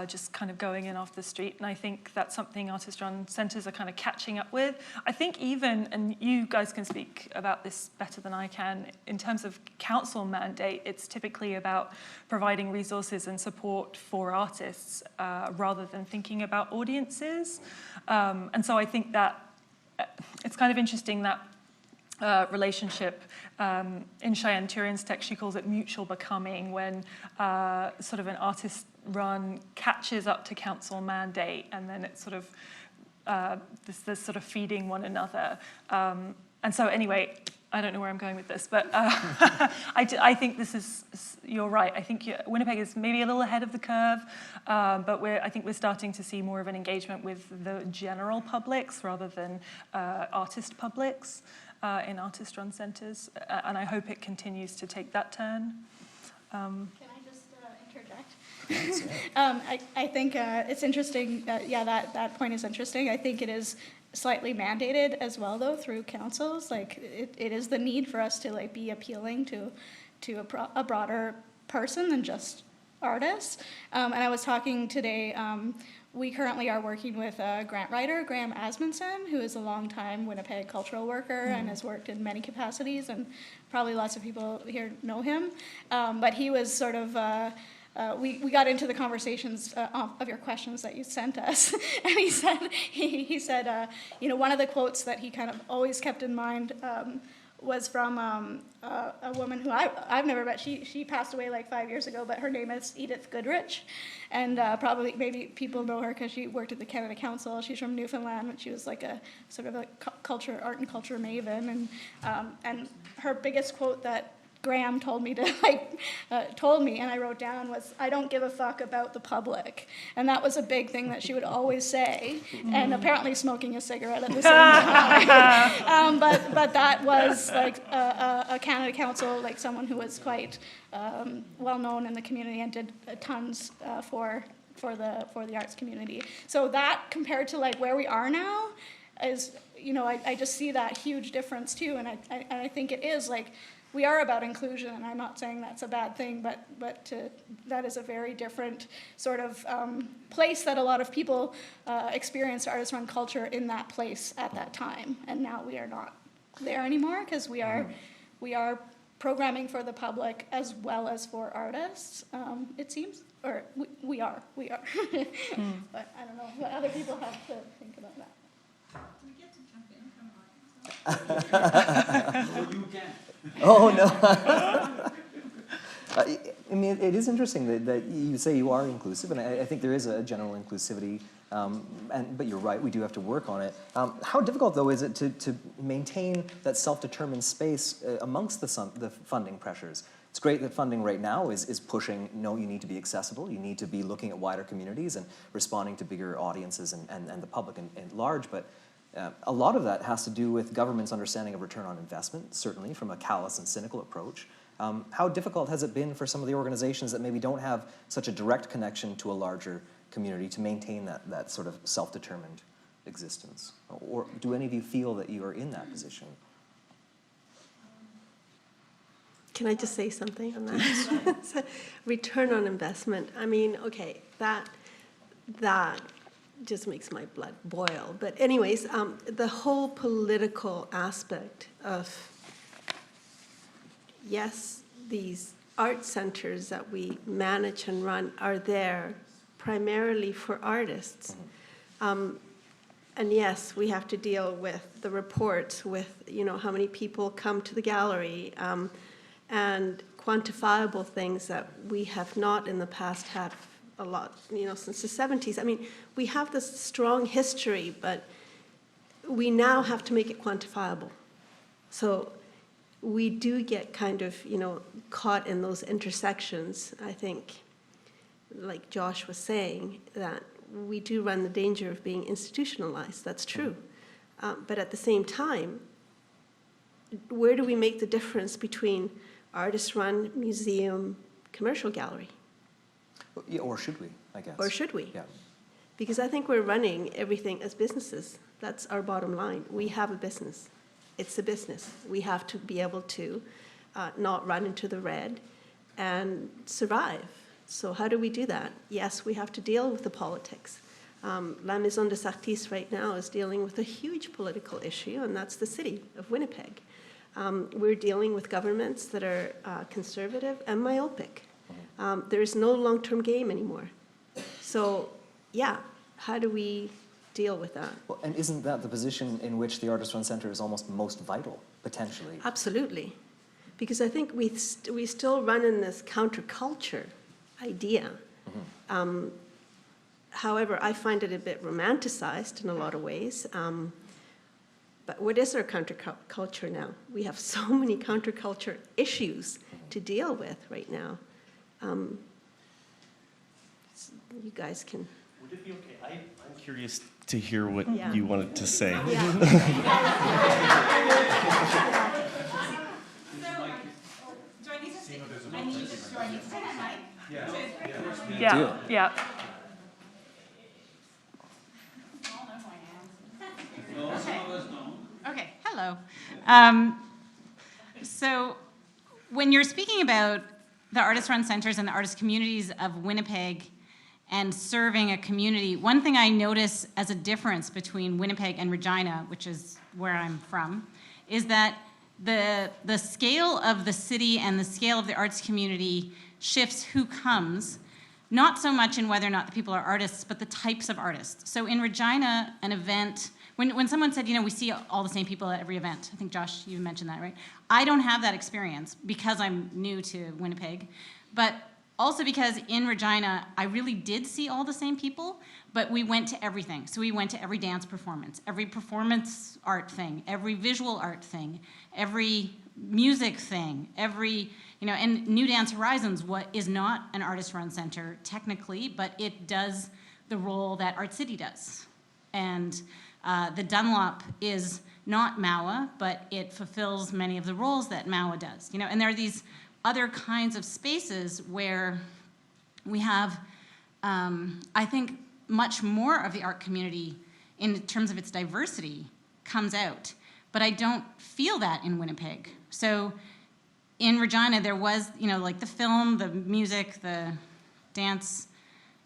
Just kind of going in off the street. And I think that's something artist-run centres are kind of catching up with. I think even, and you guys can speak about this better than I can, in terms of council mandate, it's typically about providing resources and support for artists rather than thinking about audiences. And so I think that it's kind of interesting that relationship. In Cheyenne Turin's text, she calls it mutual becoming, when sort of an artist-run catches up to council mandate, and then it's sort of this sort of feeding one another. And so anyway, I don't know where I'm going with this, but I think this is, you're right. I think Winnipeg is maybe a little ahead of the curve, but I think we're starting to see more of an engagement with the general publics rather than artist publics in artist-run centres, and I hope it continues to take that turn. Can I just interject? I think it's interesting. That point is interesting. I think it is slightly mandated as well, though, through councils. Like it is the need for us to like be appealing to a broader person than just artists. And I was talking today. We currently are working with a grant writer, Graham Asmundsen, who is a longtime Winnipeg cultural worker and has worked in many capacities, and probably lots of people here know him. But he was sort of, we got into the conversations of your questions that you sent us, and he said, you know, one of the quotes that he kind of always kept in mind was from a woman who I've never met. She passed away like 5 years ago, but her name is Edith Goodrich, and probably maybe people know her because she worked at the Canada Council. She's from Newfoundland, and she was like a sort of a art and culture maven, and her biggest quote that Graham told me, and I wrote down, was, "I don't give a fuck about the public." And that was a big thing that she would always say, and apparently smoking a cigarette at the same time. But that was like a Canada Council, like someone who was quite well known in the community and did tons for the arts community. So that, compared to like where we are now, is, you know, I just see that huge difference too, and I think it is like, we are about inclusion, and I'm not saying that's a bad thing, but that is a very different sort of place that a lot of people experienced artist-run culture in that place at that time, and now we are not there anymore, because we are programming for the public as well as for artists, it seems, or we are. But I don't know what other people have to think about that. We get to jump in from Well, you can. Oh, no. I mean, it is interesting that you say you are inclusive, and I think there is a general inclusivity, but you're right, we do have to work on it. How difficult, though, is it to maintain that self-determined space amongst the funding pressures? It's great that funding right now is pushing, no, you need to be accessible, you need to be looking at wider communities and responding to bigger audiences and the public at large, but a lot of that has to do with government's understanding of return on investment, certainly from a callous and cynical approach. How difficult has it been for some of the organizations that maybe don't have such a direct connection to a larger community to maintain that sort of self-determined existence? Or do any of you feel that you are in that position? Can I just say something on that? So, return on investment. I mean, okay, that just makes my blood boil. But anyways, the whole political aspect of, yes, these art centers that we manage and run are there primarily for artists. And yes, we have to deal with the reports, with, you know, how many people come to the gallery, and quantifiable things that we have not in the past had a lot, you know, since the 70s. I mean, we have this strong history, but we now have to make it quantifiable. So we do get kind of, caught in those intersections. I think, like Josh was saying, that we do run the danger of being institutionalized. That's true. But at the same time, where do we make the difference between artist-run, museum, commercial gallery? Yeah, or should we, I guess? Or should we? Yeah. Because I think we're running everything as businesses. That's our bottom line. We have a business. It's a business. We have to be able to not run into the red and survive. So how do we do that? Yes, we have to deal with the politics. La Maison des Artistes right now is dealing with a huge political issue, and that's the city of Winnipeg. We're dealing with governments that are conservative and myopic. There is no long-term game anymore. So, yeah, how do we deal with that? Well, and isn't that the position in which the Artist Run Centre is almost most vital, potentially? Absolutely. Because I think we still run in this counterculture idea. However, I find it a bit romanticized in a lot of ways. But what is our counterculture now? We have so many counterculture issues to deal with right now. You guys can... Would it be okay? I'm curious to hear what Yeah. you wanted to say. Yeah. Okay, hello. So when you're speaking about the artist-run centers and the artist communities of Winnipeg and serving a community, one thing I notice as a difference between Winnipeg and Regina, which is where I'm from, is that the scale of the city and the scale of the arts community shifts who comes, not so much in whether or not the people are artists, but the types of artists. So in Regina, an event, when someone said, we see all the same people at every event, I think, Josh, you mentioned that, right? I don't have that experience because I'm new to Winnipeg, but also because in Regina, I really did see all the same people, but we went to everything. So we went to every dance performance, every performance art thing, every visual art thing, every music thing, every, and New Dance Horizons is not an artist-run center technically, but it does the role that Art City does. And the Dunlop is not MAWA, but it fulfills many of the roles that MAWA does. And there are these other kinds of spaces where we have, I think, much more of the art community in terms of its diversity comes out. But I don't feel that in Winnipeg. So in Regina, there was, like the film, the music, the dance,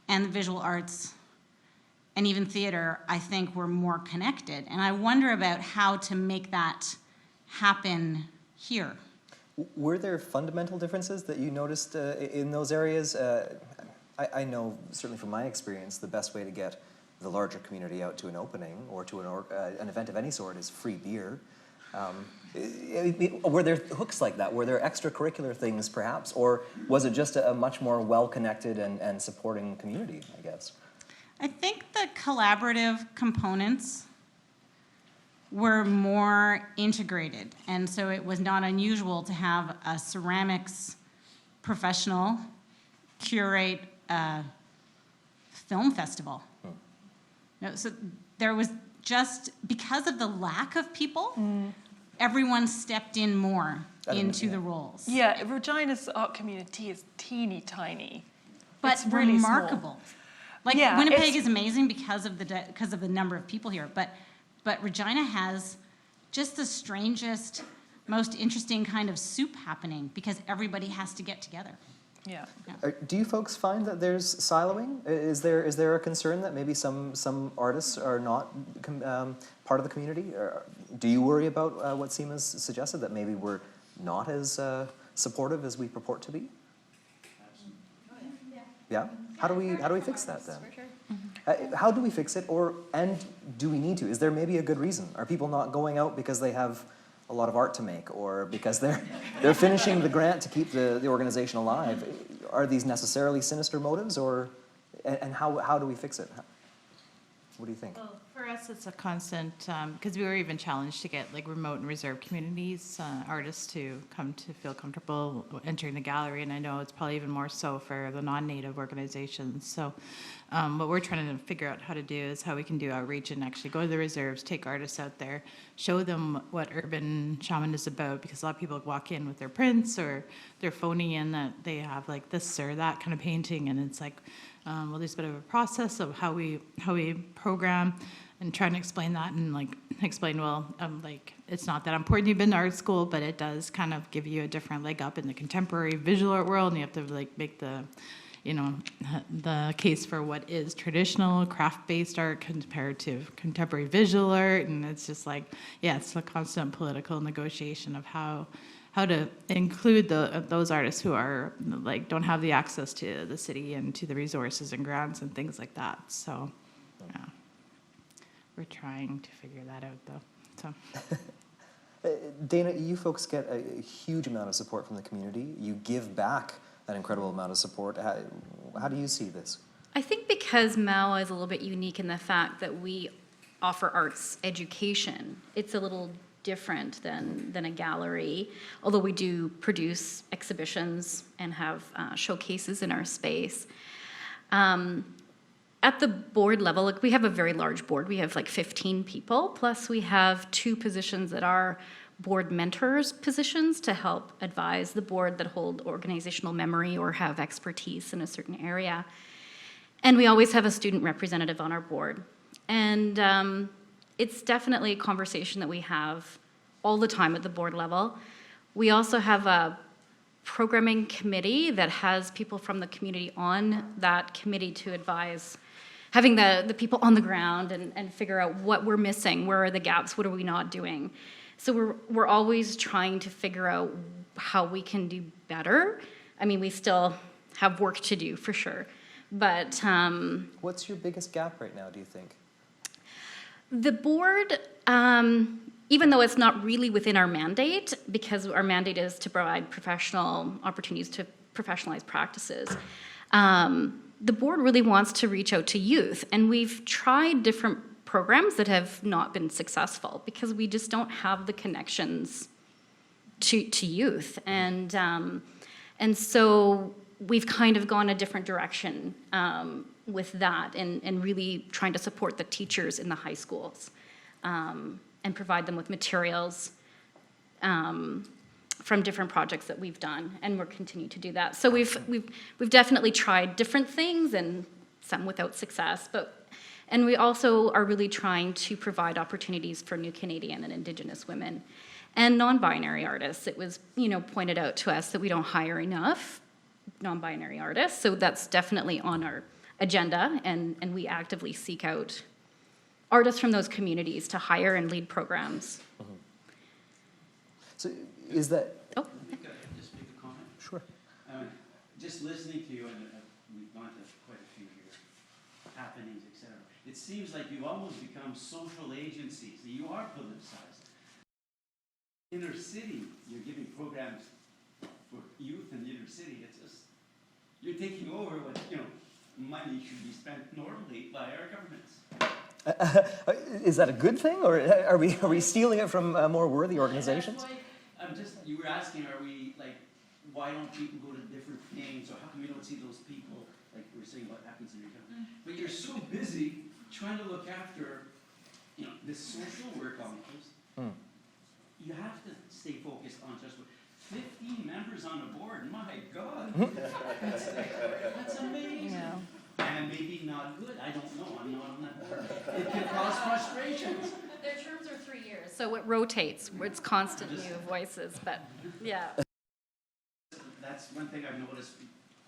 and the visual arts, and even theater, I think were more connected. And I wonder about how to make that happen here. Were there fundamental differences that you noticed in those areas? I know, certainly from my experience, the best way to get the larger community out to an opening or to an event of any sort is free beer. Were there hooks like that? Were there extracurricular things, perhaps? Or was it just a much more well-connected and supporting community, I guess? I think the collaborative components were more integrated. And so it was not unusual to have a ceramics professional curate a film festival. So there was just, because of the lack of people, everyone stepped in more into the roles. Yeah, Regina's art community is teeny tiny. But it's really remarkable. Small. Like, Yeah, Winnipeg is amazing because of the number of people here, but Regina has just the strangest, most interesting kind of soup happening because everybody has to get together. Yeah. Do you folks find that there's siloing? Is there a concern that maybe some artists are not part of the community? Or do you worry about what Seema's suggested, that maybe we're not as supportive as we purport to be? Yeah. How do we fix that then? How do we fix it, and do we need to? Is there maybe a good reason? Are people not going out because they have a lot of art to make, or because they're finishing the grant to keep the organization alive? Are these necessarily sinister motives, and how do we fix it? What do you think? Well, For us, it's a constant, because we were even challenged to get like remote and reserve communities, artists to come to feel comfortable entering the gallery, and I know it's probably even more so for the non-native organizations. So what we're trying to figure out how to do is how we can do outreach and actually go to the reserves, take artists out there, show them what urban shaman is about, because a lot of people walk in with their prints or they're phoning in that they have like this or that kind of painting, and it's like, well, there's a bit of a process of how we program, and trying to explain that and like explain, well, like it's not that important you've been to art school, but it does kind of give you a different leg up in the contemporary visual art world, and you have to like make the, you know, the case for what is traditional craft-based art compared to contemporary visual art, and it's just like, yeah, it's a constant political negotiation of how to include those artists who are like don't have the access to the city and to the resources and grants and things like that. So, yeah, we're trying to figure that out though. So. Dana, you folks get a huge amount of support from the community. You give back that incredible amount of support. How do you see this? I think because Mao is a little bit unique in the fact that we offer arts education, it's a little different than a gallery, although we do produce exhibitions and have showcases in our space. At the board level, like we have a very large board. We have like 15 people, plus we have 2 positions that are board mentors positions to help advise the board that hold organizational memory or have expertise in a certain area. And we always have a student representative on our board. And it's definitely a conversation that we have all the time at the board level. We also have a programming committee that has people from the community on that committee to advise, having the people on the ground and figure out what we're missing, where are the gaps, what are we not doing. So we're always trying to figure out how we can do better. I mean, we still have work to do for sure, but what's your biggest gap right now, do you think? The board, even though it's not really within our mandate, because our mandate is to provide professional opportunities to professionalize practices, the board really wants to reach out to youth, and we've tried different programs that have not been successful because we just don't have the connections to youth, and so we've kind of gone a different direction with that, and really trying to support the teachers in the high schools and provide them with materials from different projects that we've done, and we're continuing to do that. So we've definitely tried different things, and some without success, and we also are really trying to provide opportunities for new Canadian and Indigenous women and non-binary artists. It was, pointed out to us that we don't hire enough non-binary artists, so that's definitely on our agenda, and we actively seek out artists from those communities to hire and lead programs. Mm-hmm. So is that... Oh. I think I can just make a comment. Sure. Just listening to you, and we've gone to quite a few here, happenings, etc. It seems like you've almost become social agencies. You are politicized. Inner city, you're giving programs for youth in the inner city. It's just, you're taking over what, money should be spent normally by our governments. Is that a good thing, or are we stealing it from more worthy organizations? You were asking, why don't people go to different things, or how come we don't see those people, like we were saying what happens in your town? But you're so busy trying to look after, this social work almost. You have to stay focused on just 15 members on the board. My God, that's amazing. Yeah. And maybe not good. I don't know. I'm not on that board. It can cause frustrations. Their terms are 3 years, so it rotates. It's constant new voices, but yeah. That's one thing I've noticed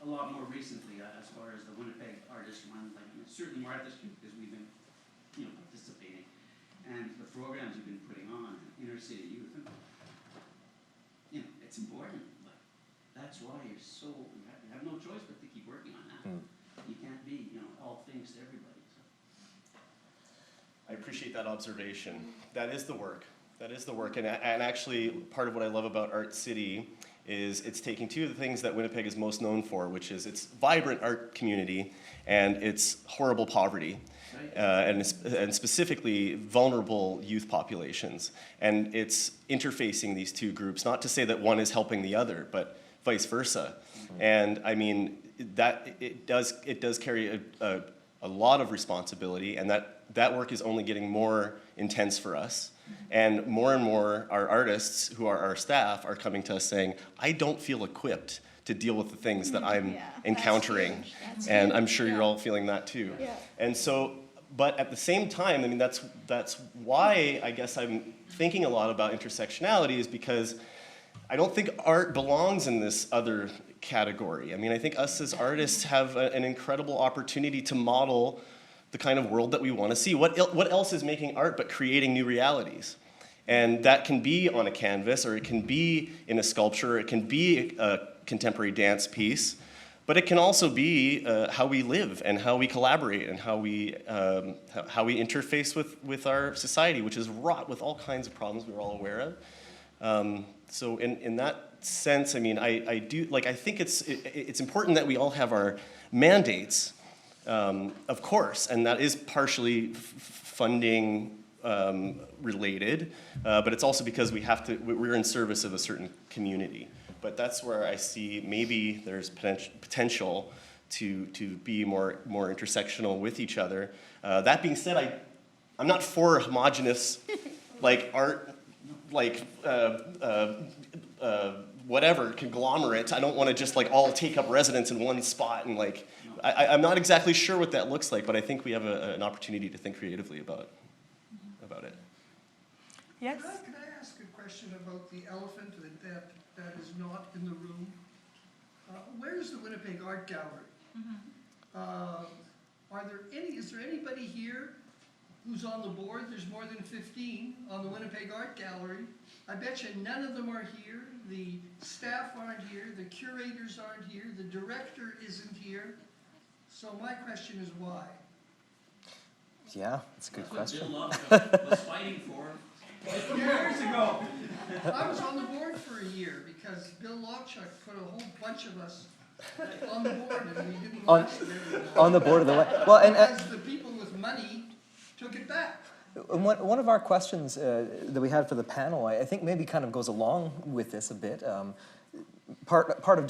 a lot more recently as far as the Winnipeg artist one. Certainly more at this because we've been, participating, and the programs you've been putting on inner city youth. It's important. But that's why you have no choice but to keep working on that. You can't be, all things to everybody. So. I appreciate that observation. That is the work. That is the work. And actually, part of what I love about Art City is it's taking two of the things that Winnipeg is most known for, which is its vibrant art community and its horrible poverty, and specifically vulnerable youth populations. And it's interfacing these two groups, not to say that one is helping the other, but vice versa. And I mean, that it does carry a lot of responsibility, and that work is only getting more intense for us. And more our artists, who are our staff, are coming to us saying, I don't feel equipped to deal with the things that I'm encountering. And I'm sure you're all feeling that too. Yeah. And so, but at the same time, I mean, that's why I guess I'm thinking a lot about intersectionality, is because I don't think art belongs in this other category. I mean, I think us as artists have an incredible opportunity to model the kind of world that we want to see. What else is making art but creating new realities? And that can be on a canvas, or it can be in a sculpture, or it can be a contemporary dance piece, but it can also be how we live and how we collaborate and how we interface with our society, which is wrought with all kinds of problems we're all aware of. So in that sense, I mean, I think it's important that we all have our mandates, of course, and that is partially funding related, but it's also because we're in service of a certain community. But that's where I see maybe there's potential to be more intersectional with each other. That being said, I'm not for homogenous like art, like whatever conglomerate. I don't want to just like all take up residence in one spot and like. I'm not exactly sure what that looks like, but I think we have an opportunity to think creatively about it. Yes? Can I ask a question about the elephant that is not in the room? Where is the Winnipeg Art Gallery? Is there anybody here who's on the board? There's more than 15 on the Winnipeg Art Gallery. I bet you none of them are here. The staff aren't here. The curators aren't here. The director isn't here. So my question is why? Yeah, that's a good question. Bill Lovejoy was fighting for 20 years ago. I was on the board for a year because Bill Lovejoy put a whole bunch of us on the board, and we didn't last very long. On the board of the because the people with money took it back. One of our questions that we had for the panel, I think maybe kind of goes along with this a bit. Part of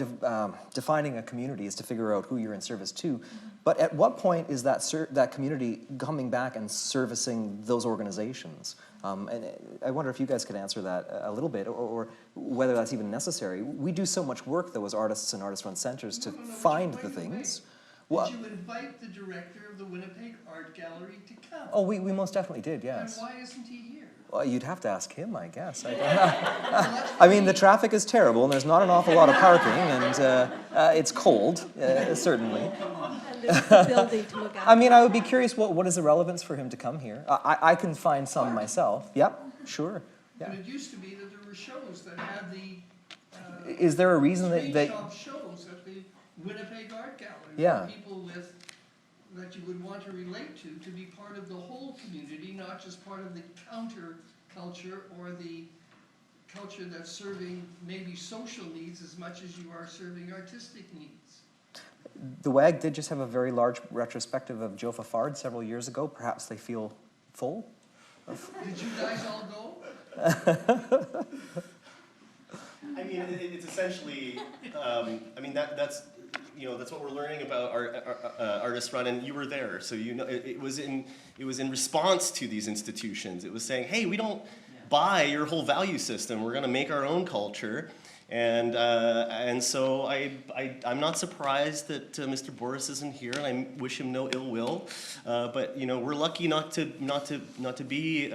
defining a community is to figure out who you're in service to. But at what point is that community coming back and servicing those organizations? And I wonder if you guys could answer that a little bit, or whether that's even necessary. We do so much work, though, as artists and artist-run centers to find the things. Did you invite the director of the Winnipeg Art Gallery to come? Oh, we most definitely did, yes. And why isn't he here? Well, you'd have to ask him, I guess. I mean, the traffic is terrible, and there's not an awful lot of parking, and it's cold, certainly. And there's the building to look at. I mean, I would be curious, what is the relevance for him to come here? I can find some myself. Yep, sure. Yeah. But it used to be that there were shows that had the Is there a reason street that shop shows at the Winnipeg Art Gallery Yeah. for people that you would want to relate to be part of the whole community, not just part of the counter culture or the culture that's serving maybe social needs as much as you are serving artistic needs? the WAG did just have a very large retrospective of Joe Fafard several years ago? Perhaps they feel full? Did you guys all go? I mean, it's essentially, I mean, that's what we're learning about Artist Run, and you were there, so you know it was in response to these institutions. It was saying, hey, we don't buy your whole value system. We're going to make our own culture, and so I'm not surprised that Mr. Boris isn't here, and I wish him no ill will. But we're lucky not to be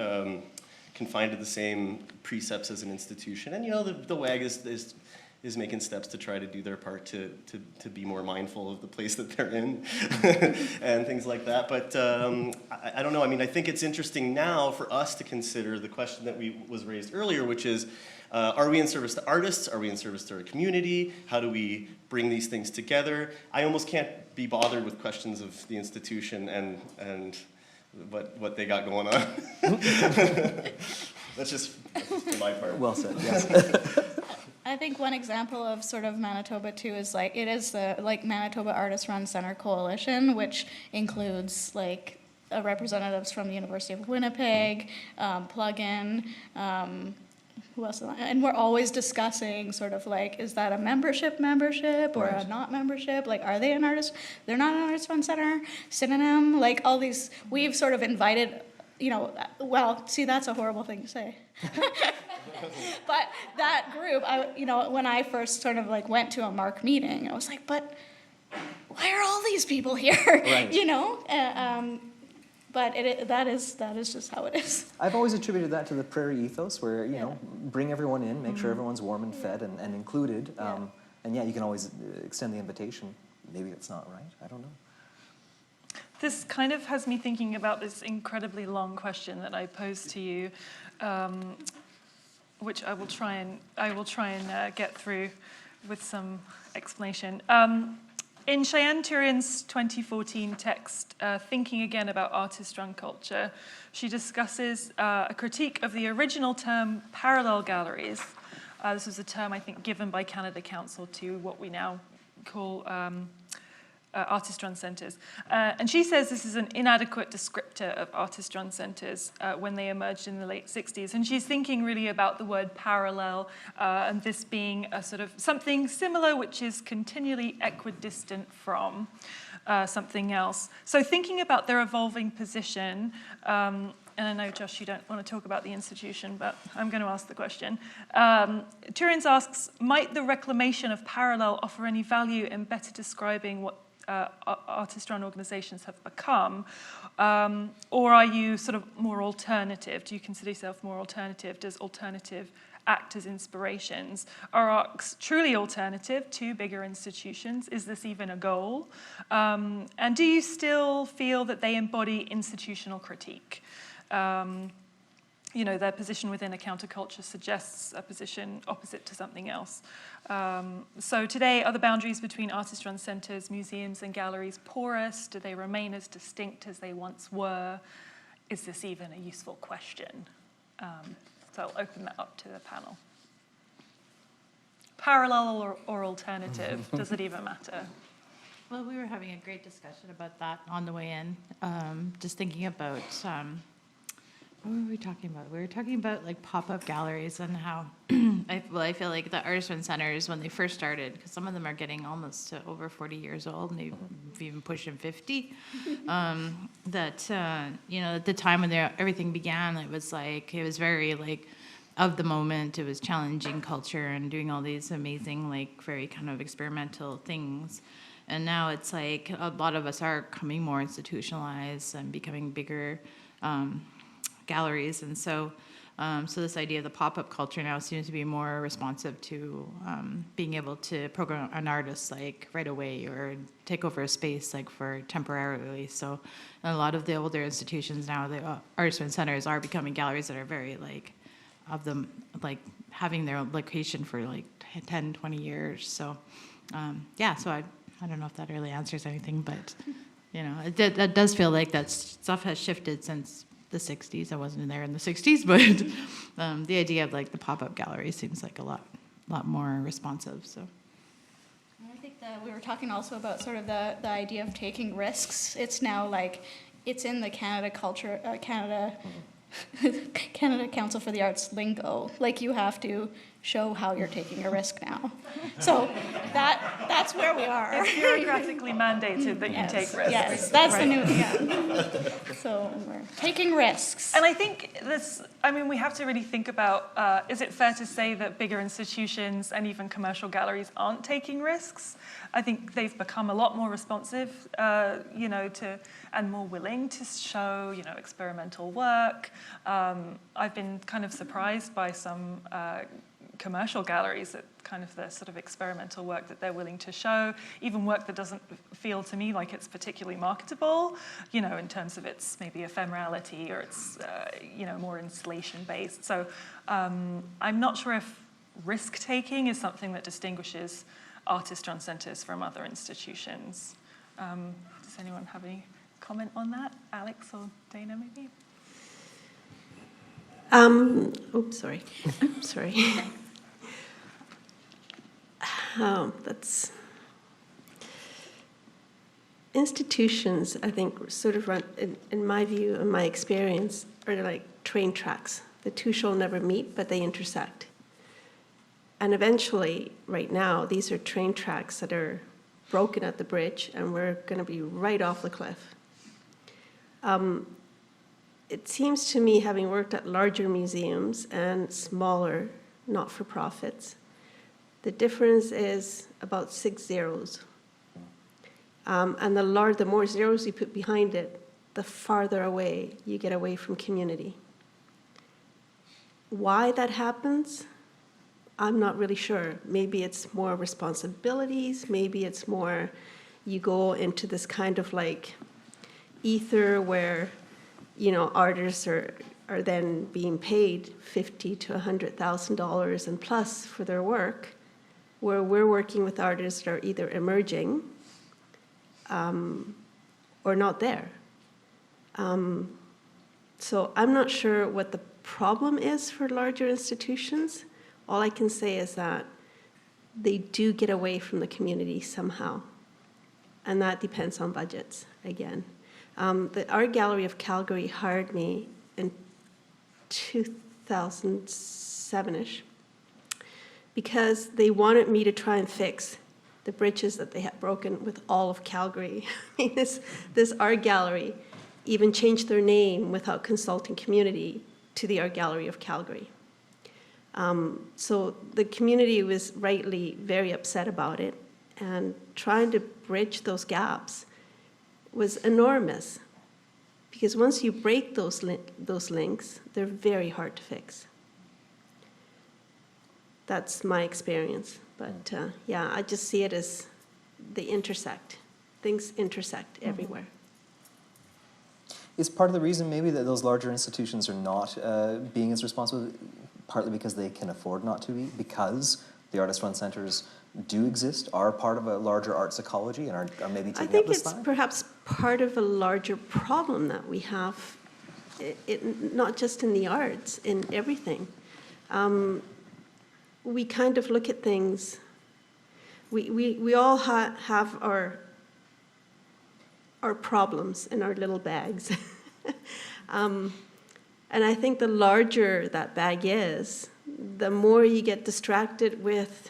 confined to the same precepts as an institution, and the WAG is making steps to try to do their part to be more mindful of the place that they're in and things like that. But I don't know. I mean, I think it's interesting now for us to consider the question that was raised earlier, which is, are we in service to artists? Are we in service to our community? How do we bring these things together? I almost can't be bothered with questions of the institution and what they got going on. That's just for my part. Well said, yes. I think one example of sort of Manitoba too is like it is the like Manitoba Artist Run Center Coalition, which includes like representatives from the University of Winnipeg, Plug-in, who else? And we're always discussing sort of like, is that a membership or Right. a not membership? Like, are they an artist? They're not an Artist Run Center. Synonym, like all these. We've sort of invited. Well, see, that's a horrible thing to say. But that group, when I first sort of like went to a MARC meeting, I was like, but why are all these people here? Right. But that is just how it is. I've always attributed that to the prairie ethos, where bring everyone in, make sure everyone's warm and fed and included, and you can always extend the invitation. Maybe it's not right. I don't know. This kind of has me thinking about this incredibly long question that I posed to you, which I will try and get through with some explanation. In Cheyenne Turin's 2014 text, Thinking Again About Artist-Run Culture, she discusses a critique of the original term parallel galleries. This was a term, I think, given by Canada Council to what we now call artist-run centres. And she says this is an inadequate descriptor of artist-run centres when they emerged in the late 60s. And she's thinking really about the word parallel and this being a sort of something similar which is continually equidistant from something else. So thinking about their evolving position, and I know, Josh, you don't want to talk about the institution, but I'm going to ask the question. Turins asks, might the reclamation of parallel offer any value in better describing what artist-run organizations have become, or are you sort of more alternative? Do you consider yourself more alternative? Does alternative act as inspirations? Are arcs truly alternative to bigger institutions? Is this even a goal? And do you still feel that they embody institutional critique? Their position within a counterculture suggests a position opposite to something else. So today, are the boundaries between artist-run centres, museums, and galleries porous? Do they remain as distinct as they once were? Is this even a useful question? So I'll open that up to the panel. Parallel or alternative, does it even matter? Well, we were having a great discussion about that on the way in. Just thinking about, what were we talking about? We were talking about like pop-up galleries and how, I feel like the artist-run centers, when they first started, because some of them are getting almost to over 40 years old, and they've even pushing 50, at the time when everything began, it was very like, of the moment, it was challenging culture and doing all these amazing, like very kind of experimental things. And now it's like a lot of us are becoming more institutionalized and becoming bigger galleries. And so this idea of the pop-up culture now seems to be more responsive to being able to program an artist like right away or take over a space like for temporarily. So a lot of the older institutions now, the artist-run centers are becoming galleries that are very like, of them like having their location for like 10, 20 years. So so I don't know if that really answers anything, but that does feel like that stuff has shifted since the 60s. I wasn't in there in the 60s, but the idea of like the pop-up gallery seems like a lot more responsive. So I think that we were talking also about sort of the idea of taking risks. It's now like it's in the Canada Council for the Arts lingo. Like you have to show how you're taking a risk now. So that's where we are. It's bureaucratically mandated that you take risks. Yes, that's right. The new, So we're taking risks. And I think we have to really think about, is it fair to say that bigger institutions and even commercial galleries aren't taking risks? I think they've become a lot more responsive, and more willing to show, experimental work. I've been kind of surprised by some commercial galleries at kind of the sort of experimental work that they're willing to show, even work that doesn't feel to me like it's particularly marketable, in terms of its maybe ephemerality or it's, more installation-based. So I'm not sure if risk-taking is something that distinguishes artist-run centres from other institutions. Does anyone have any comment on that? Alex or Dana, maybe? Sorry. That's institutions, I think, sort of run, in my view and my experience, are like train tracks. The two shall never meet, but they intersect. And eventually, right now, these are train tracks that are broken at the bridge, and we're going to be right off the cliff. It seems to me, having worked at larger museums and smaller not-for-profits, the difference is about 6 zeros. And the more zeros you put behind it, the farther away you get away from community. Why that happens, I'm not really sure. Maybe it's more responsibilities, maybe it's more you go into this kind of like ether where, you know, artists are then being paid $50,000 to $100,000 and plus for their work, where we're working with artists that are either emerging or not there. So I'm not sure what the problem is for larger institutions. All I can say is that they do get away from the community somehow. And that depends on budgets, again. The Art Gallery of Calgary hired me in 2007-ish because they wanted me to try and fix the bridges that they had broken with all of Calgary. I mean, this art gallery even changed their name without consulting community to the Art Gallery of Calgary. So the community was rightly very upset about it, and trying to bridge those gaps was enormous, because once you break those links, they're very hard to fix. That's my experience. But yeah, I just see it as they intersect. Things intersect everywhere. Is part of the reason maybe that those larger institutions are not being as responsible, partly because they can afford not to be, because the artist-run centers do exist, are part of a larger arts ecology, and are maybe taking up the slack? I think it's perhaps part of a larger problem that we have, not just in the arts, in everything. We kind of look at things, we all have our problems in our little bags. And I think the larger that bag is, the more you get distracted with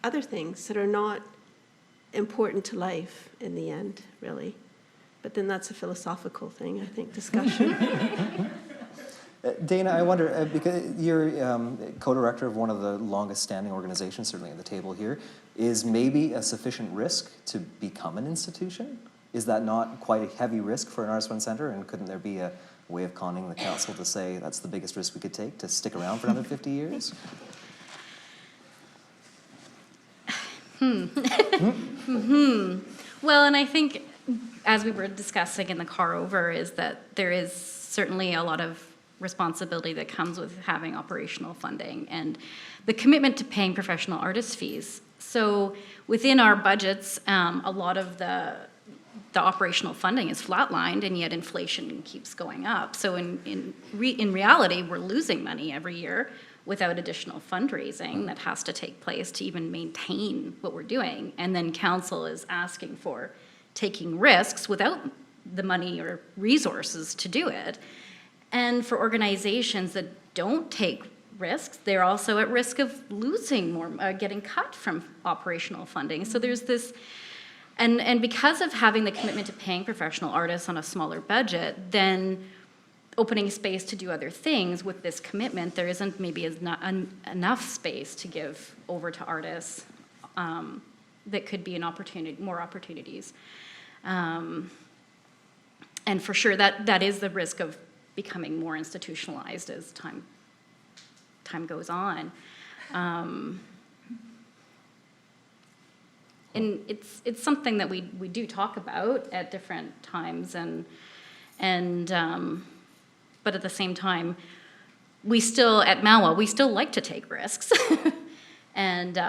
other things that are not important to life in the end, really. But then that's a philosophical thing, I think, discussion. Dana, I wonder, because you're co-director of one of the longest-standing organizations, certainly at the table here, is maybe a sufficient risk to become an institution? Is that not quite a heavy risk for an artist-run center, and couldn't there be a way of conning the council to say that's the biggest risk we could take, to stick around for another 50 years? Well, and I think, as we were discussing in the car over, is that there is certainly a lot of responsibility that comes with having operational funding and the commitment to paying professional artist fees. So within our budgets, a lot of the operational funding is flatlined, and yet inflation keeps going up. So in reality, we're losing money every year without additional fundraising that has to take place to even maintain what we're doing. And then council is asking for taking risks without the money or resources to do it. And for organizations that don't take risks, they're also at risk of losing more, getting cut from operational funding. So there's this, and because of having the commitment to paying professional artists on a smaller budget, then opening space to do other things with this commitment, there isn't maybe enough space to give over to artists that could be an opportunity, more opportunities. And for sure, that is the risk of becoming more institutionalized as time goes on. And it's something that we do talk about at different times, but at the same time, we still, at Malwa, we still like to take risks and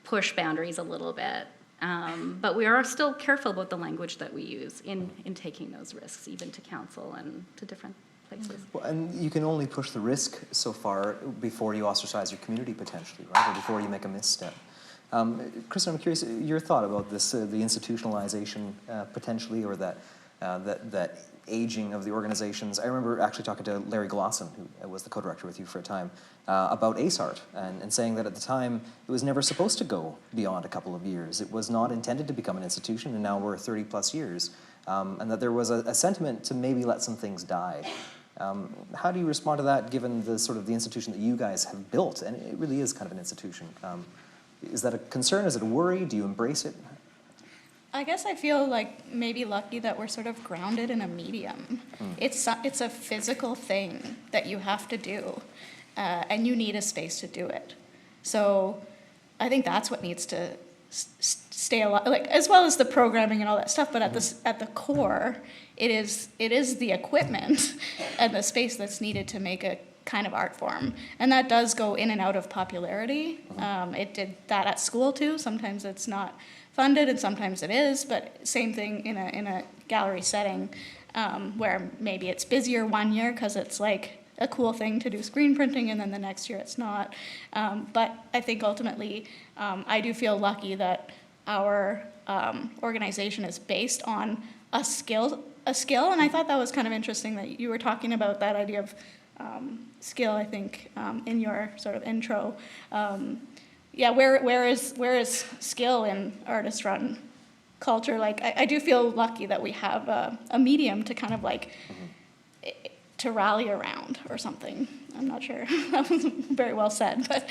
push boundaries a little bit. But we are still careful about the language that we use in taking those risks, even to council and to different places. Well, and you can only push the risk so far before you ostracize your community, potentially, right? Or before you make a misstep. Kristen, I'm curious, your thought about this, the institutionalization potentially, or that aging of the organizations. I remember actually talking to Larry Glosson, who was the co-director with you for a time, about ACE-Art, and saying that at the time it was never supposed to go beyond a couple of years. It was not intended to become an institution, and now we're 30 plus years, and that there was a sentiment to maybe let some things die. How do you respond to that, given the sort of the institution that you guys have built, and it really is kind of an institution? Is that a concern? Is it a worry? Do you embrace it? I guess I feel like maybe lucky that we're sort of grounded in a medium. It's a physical thing that you have to do, and you need a space to do it. So I think that's what needs to stay alive, like, as well as the programming and all that stuff. But at the core, it is the equipment and the space that's needed to make a kind of art form, and that does go in and out of popularity. It did that at school too. Sometimes it's not funded, and sometimes it is. But same thing in a gallery setting, where maybe it's busier one year because it's like a cool thing to do screen printing, and then the next year it's not. But I think ultimately, I do feel lucky that our organization is based on a skill, and I thought that was kind of interesting that you were talking about that idea of skill, I think, in your sort of intro. Where is skill in artist-run culture? Like, I do feel lucky that we have a medium to kind of like to rally around or something. I'm not sure that was very well said, but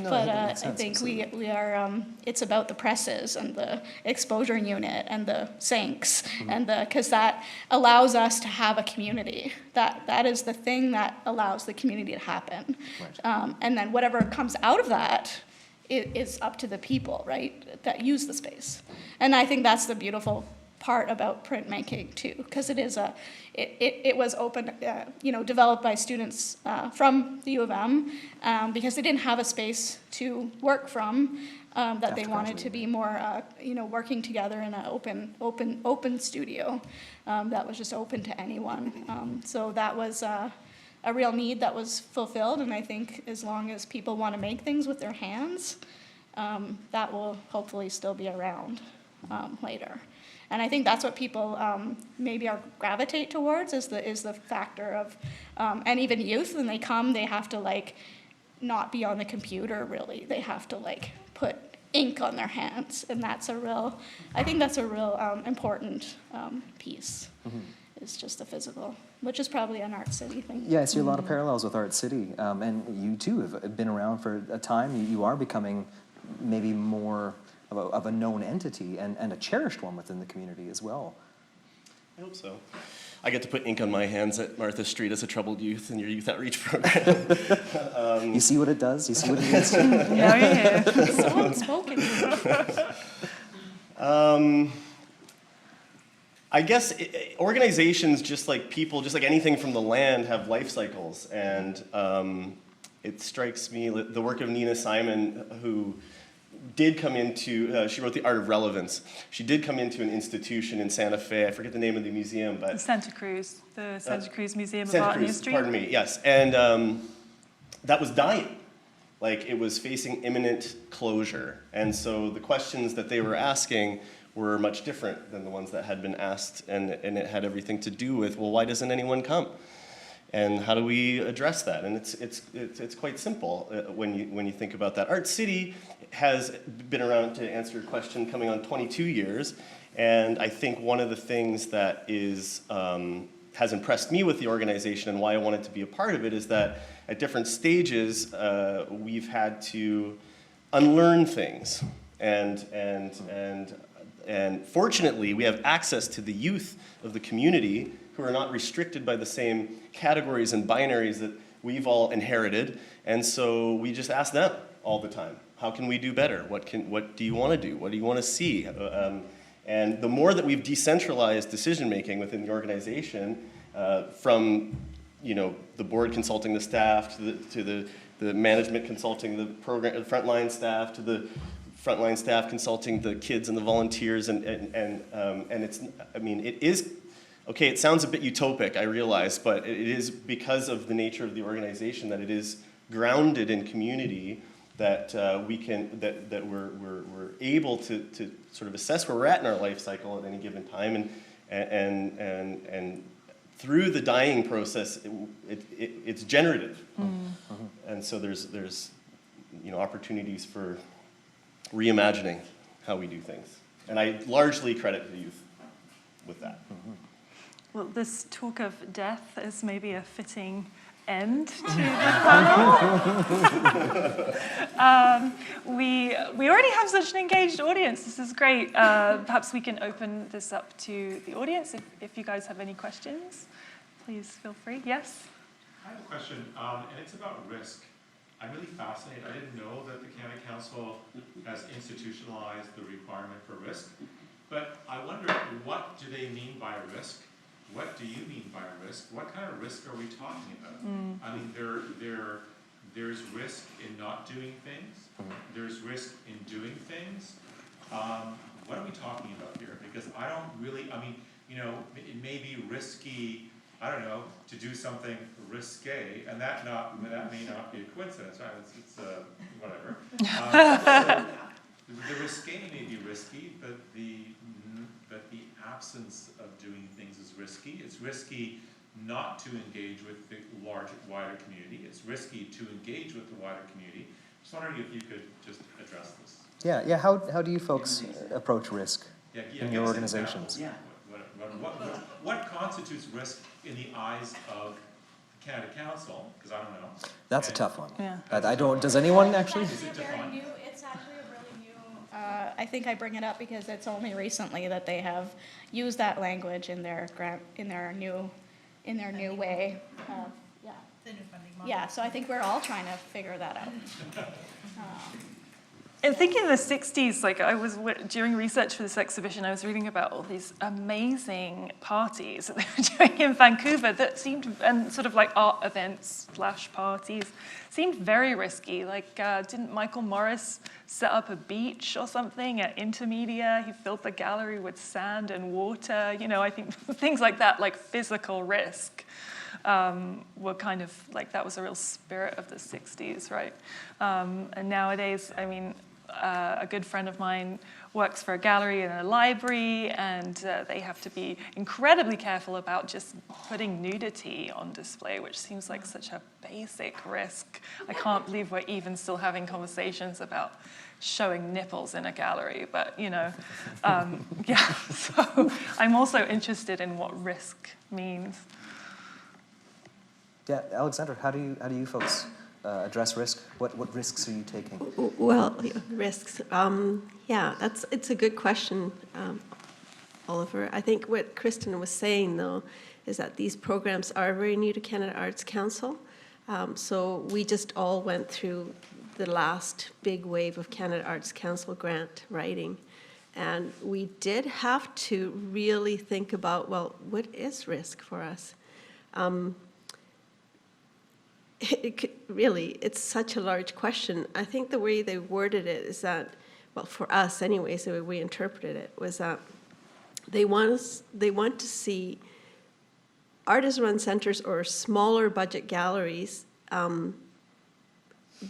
No, I think we are. It's about the presses and the exposure unit and the sinks and because that allows us to have a community. That is the thing that allows the community to happen. Right. And then whatever comes out of that is up to the people, right, that use the space. And I think that's the beautiful part about printmaking too, because it is it was open, developed by students from the U of M, because they didn't have a space to work from, that they wanted to be more, working together in an open studio that was just open to anyone. So that was a real need that was fulfilled, and I think as long as people want to make things with their hands, that will hopefully still be around later. And I think that's what people maybe gravitate towards is the factor of, and even youth, when they come, they have to like not be on the computer really. They have to like put ink on their hands, and that's I think that's a real important piece. It's just the physical, which is probably an Art City thing. Yeah, I see a lot of parallels with Art City, and you too have been around for a time. You are becoming maybe more of a known entity and a cherished one within the community as well. I hope so. I get to put ink on my hands at Martha Street as a troubled youth in your youth outreach program. You see what it does? You see what it means? Yeah. So unspoken. I guess organizations, just like people, just like anything from the land, have life cycles. And it strikes me, the work of Nina Simon, who did come into, she wrote The Art of Relevance. She did come into an institution in Santa Fe. I forget the name of the museum, but... The Santa Cruz Museum of Santa Art and Cruz, History. pardon me, yes. And that was dying. Like, it was facing imminent closure. And so the questions that they were asking were much different than the ones that had been asked, and it had everything to do with, well, why doesn't anyone come? And how do we address that? And it's quite simple when you think about that. Art City has been around, to answer your question, coming on 22 years, and I think one of the things that has impressed me with the organization and why I wanted to be a part of it is that at different stages we've had to unlearn things, and fortunately we have access to the youth of the community who are not restricted by the same categories and binaries that we've all inherited, and so we just ask them all the time, how can we do better? What do you want to do? What do you want to see? And the more that we've decentralized decision-making within the organization, from the board consulting the staff, to the management consulting the program, frontline staff, to the frontline staff consulting the kids and the volunteers, and it's, I mean, it is, okay, it sounds a bit utopic, I realize, but it is because of the nature of the organization that it is grounded in community, that we're able to sort of assess where we're at in our life cycle at any given time, and through the dying process, it's generative, and so there's opportunities for reimagining how we do things, and I largely credit the youth with that. Well, this talk of death is maybe a fitting end to the panel. We already have such an engaged audience. This is great. Perhaps we can open this up to the audience. If you guys have any questions, please feel free. Yes? I have a question, and it's about risk. I'm really fascinated. I didn't know that the Canada Council has institutionalized the requirement for risk, but I wonder, what do they mean by risk? What do you mean by risk? What kind of risk are we talking about? I mean, there's risk in not doing things. There's risk in doing things. What are we talking about here? Because I don't really, I mean, it may be risky, I don't know, to do something risque, and that may not be a coincidence, right? It's whatever. The risque may be risky, but the absence of doing things is risky. It's risky not to engage with the wider community. It's risky to engage with the wider community. Just wondering if you could just address this. Yeah. How do you folks approach risk in your organizations? Yeah. What constitutes risk in the eyes of the Canada Council? Because I don't know. That's a tough one. Yeah. I don't. Does anyone actually? It's actually a really new. I think I bring it up because it's only recently that they have used that language in their new way. The new funding model. Yeah, so I think we're all trying to figure that out. And thinking in the 60s, like during research for this exhibition, I was reading about all these amazing parties that they were doing in Vancouver that seemed, and sort of like art events / parties, seemed very risky. Like, didn't Michael Morris set up a beach or something at Intermedia? He filled the gallery with sand and water. I think things like that, like physical risk, were kind of like, that was a real spirit of the 60s, right? And nowadays, I mean, a good friend of mine works for a gallery and a library, and they have to be incredibly careful about just putting nudity on display, which seems like such a basic risk. I can't believe we're even still having conversations about showing nipples in a gallery, but yeah. So I'm also interested in what risk means. Yeah, Alexandra, how do you folks address risk? What risks are you taking? Well, risks. It's a good question, Oliver. I think what Kristen was saying, though, is that these programs are very new to Canada Arts Council. So we just all went through the last big wave of Canada Arts Council grant writing. And we did have to really think about, well, what is risk for us? It's such a large question. I think the way they worded it is that, well, for us anyways, the way we interpreted it was that they want to see artist-run centers or smaller budget galleries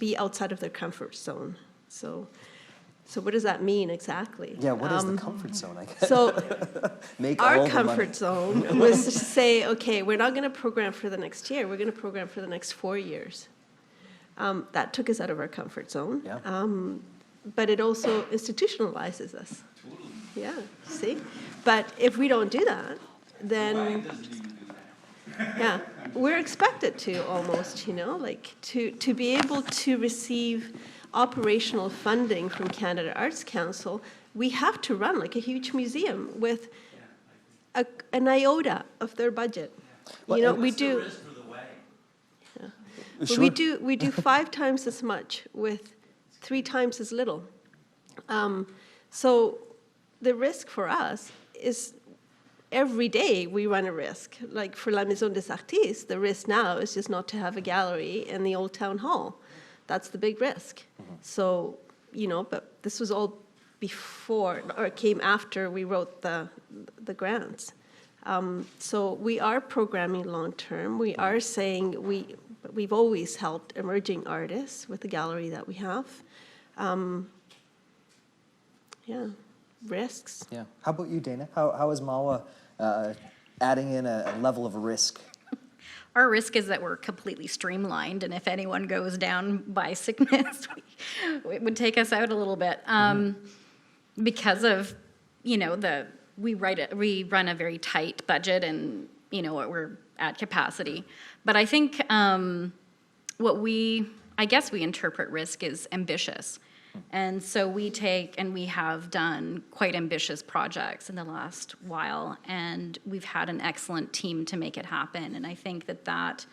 be outside of their comfort zone. So what does that mean exactly? Yeah, what is the comfort zone, I guess? So Make our all the money. comfort zone was to say, okay, we're not going to program for the next year. We're going to program for the next 4 years. That took us out of our comfort zone. Yeah. But it also institutionalizes us. Totally. Yeah, see? But if we don't do that, then... Yeah, we're expected to almost, like to be able to receive operational funding from Canada Arts Council, we have to run like a huge museum with an iota of their budget. Well, we do. Yeah. Sure. We do 5 times as much with 3 times as little. So the risk for us is every day we run a risk. Like for La Maison des Artistes, the risk now is just not to have a gallery in the old town hall. That's the big risk. Mm-hmm. So, but this was all before, or came after we wrote the grants. So we are programming long term. We are saying but we've always helped emerging artists with the gallery that we have. Yeah, risks. Yeah. How about you, Dana? How is MAWA adding in a level of risk? Our risk is that we're completely streamlined, and if anyone goes down by sickness, it would take us out a little bit. Because of, we run a very tight budget, and, we're at capacity. But I think I guess we interpret risk as ambitious. And so we have done quite ambitious projects in the last while, and we've had an excellent team to make it happen. And I think that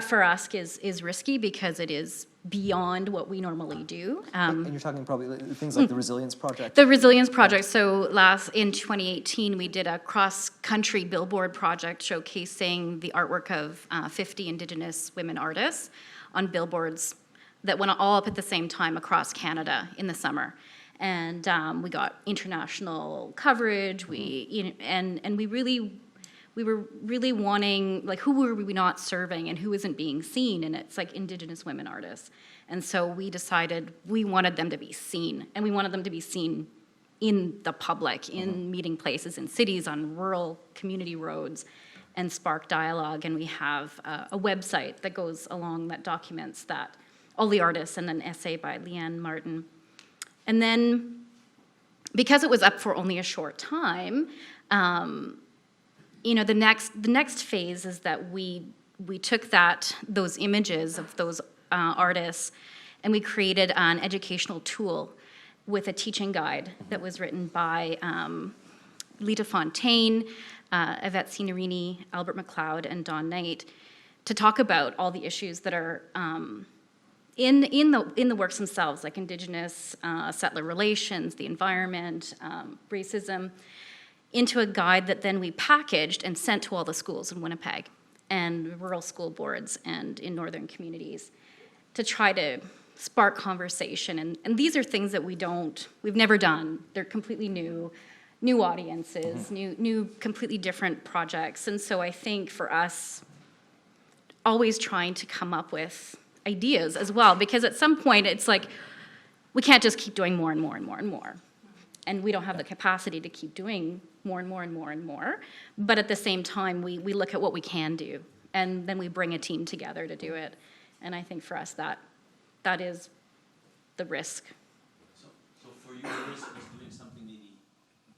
for us is risky because it is beyond what we normally do. And you're talking probably things like the Resilience Project. The Resilience Project. So in 2018, we did a cross-country billboard project showcasing the artwork of 50 Indigenous women artists on billboards that went all up at the same time across Canada in the summer. And we got international coverage. We were really wanting, like, who were we not serving and who isn't being seen? And it's like Indigenous women artists. And so we decided we wanted them to be seen, and we wanted them to be seen in the public, in meeting places, in cities, on rural community roads, and spark dialogue. And we have a website that goes along that documents that, all the artists, and an essay by Leanne Martin. And then, because it was up for only a short time, the next phase is that we took those images of those artists, and we created an educational tool with a teaching guide that was written by Lita Fontaine, Yvette Signorini, Albert McLeod, and Dawn Knight, to talk about all the issues that are in the works themselves, like Indigenous settler relations, the environment, racism, into a guide that then we packaged and sent to all the schools in Winnipeg and rural school boards and in northern communities to try to spark conversation. And these are things that we've never done. They're completely new audiences, new completely different projects. And so I think for us, always trying to come up with ideas as well, because at some point it's like, we can't just keep doing more and more and more and more. And we don't have the capacity to keep doing more and more and more and more. But at the same time, we look at what we can do, and then we bring a team together to do it. And I think for us, that is the risk. So for you, the risk is doing something maybe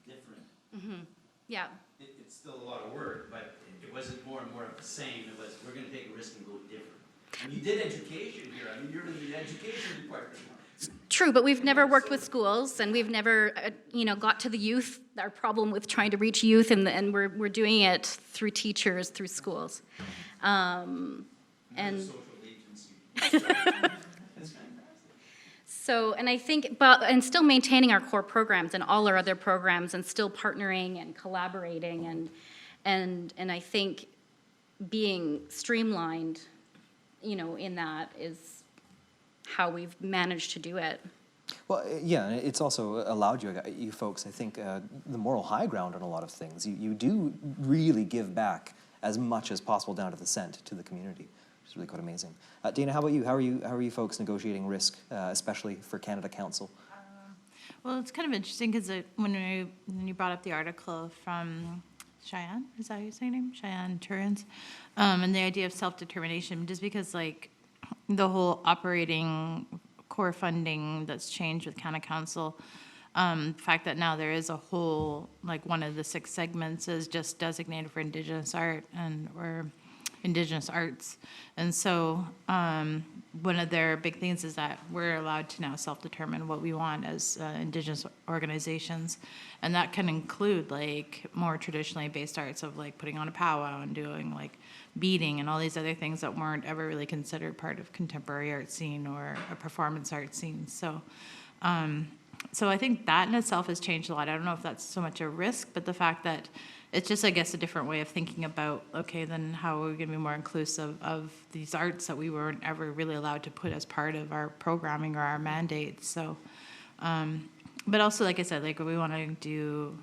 different. Yeah. It's still a lot of work, but it wasn't more and more of the same. It was, we're going to take a risk and go different. And you did education here. I mean, you're in the education department. True, but we've never worked with schools, and we've never, got to the youth. Our problem with trying to reach youth, and we're doing it through teachers, through schools, and social agency. So, and I think, and still maintaining our core programs and all our other programs, and still partnering and collaborating, and I think being streamlined, in that is how we've managed to do it. Well, yeah, it's also allowed you folks, I think, the moral high ground on a lot of things. You do really give back as much as possible down to the cent to the community, which is really quite amazing. Dana, how about you? How are you folks negotiating risk, especially for Canada Council? Well, it's kind of interesting because when you brought up the article from Cheyenne, is that how you say your name? Cheyenne Turins, and the idea of self-determination, just because the whole operating core funding that's changed with Canada Council, the fact that now there is a whole, one of the 6 segments is just designated for Indigenous art or Indigenous arts. And so one of their big things is that we're allowed to now self-determine what we want as Indigenous organizations. And that can include more traditionally based arts of putting on a powwow and doing beading and all these other things that weren't ever really considered part of contemporary art scene or a performance art scene. So so I think that in itself has changed a lot. I don't know if that's so much a risk, but the fact that it's just, I guess, a different way of thinking about, okay, then how are we going to be more inclusive of these arts that we weren't ever really allowed to put as part of our programming or our mandates. So, but also, like I said, we want to do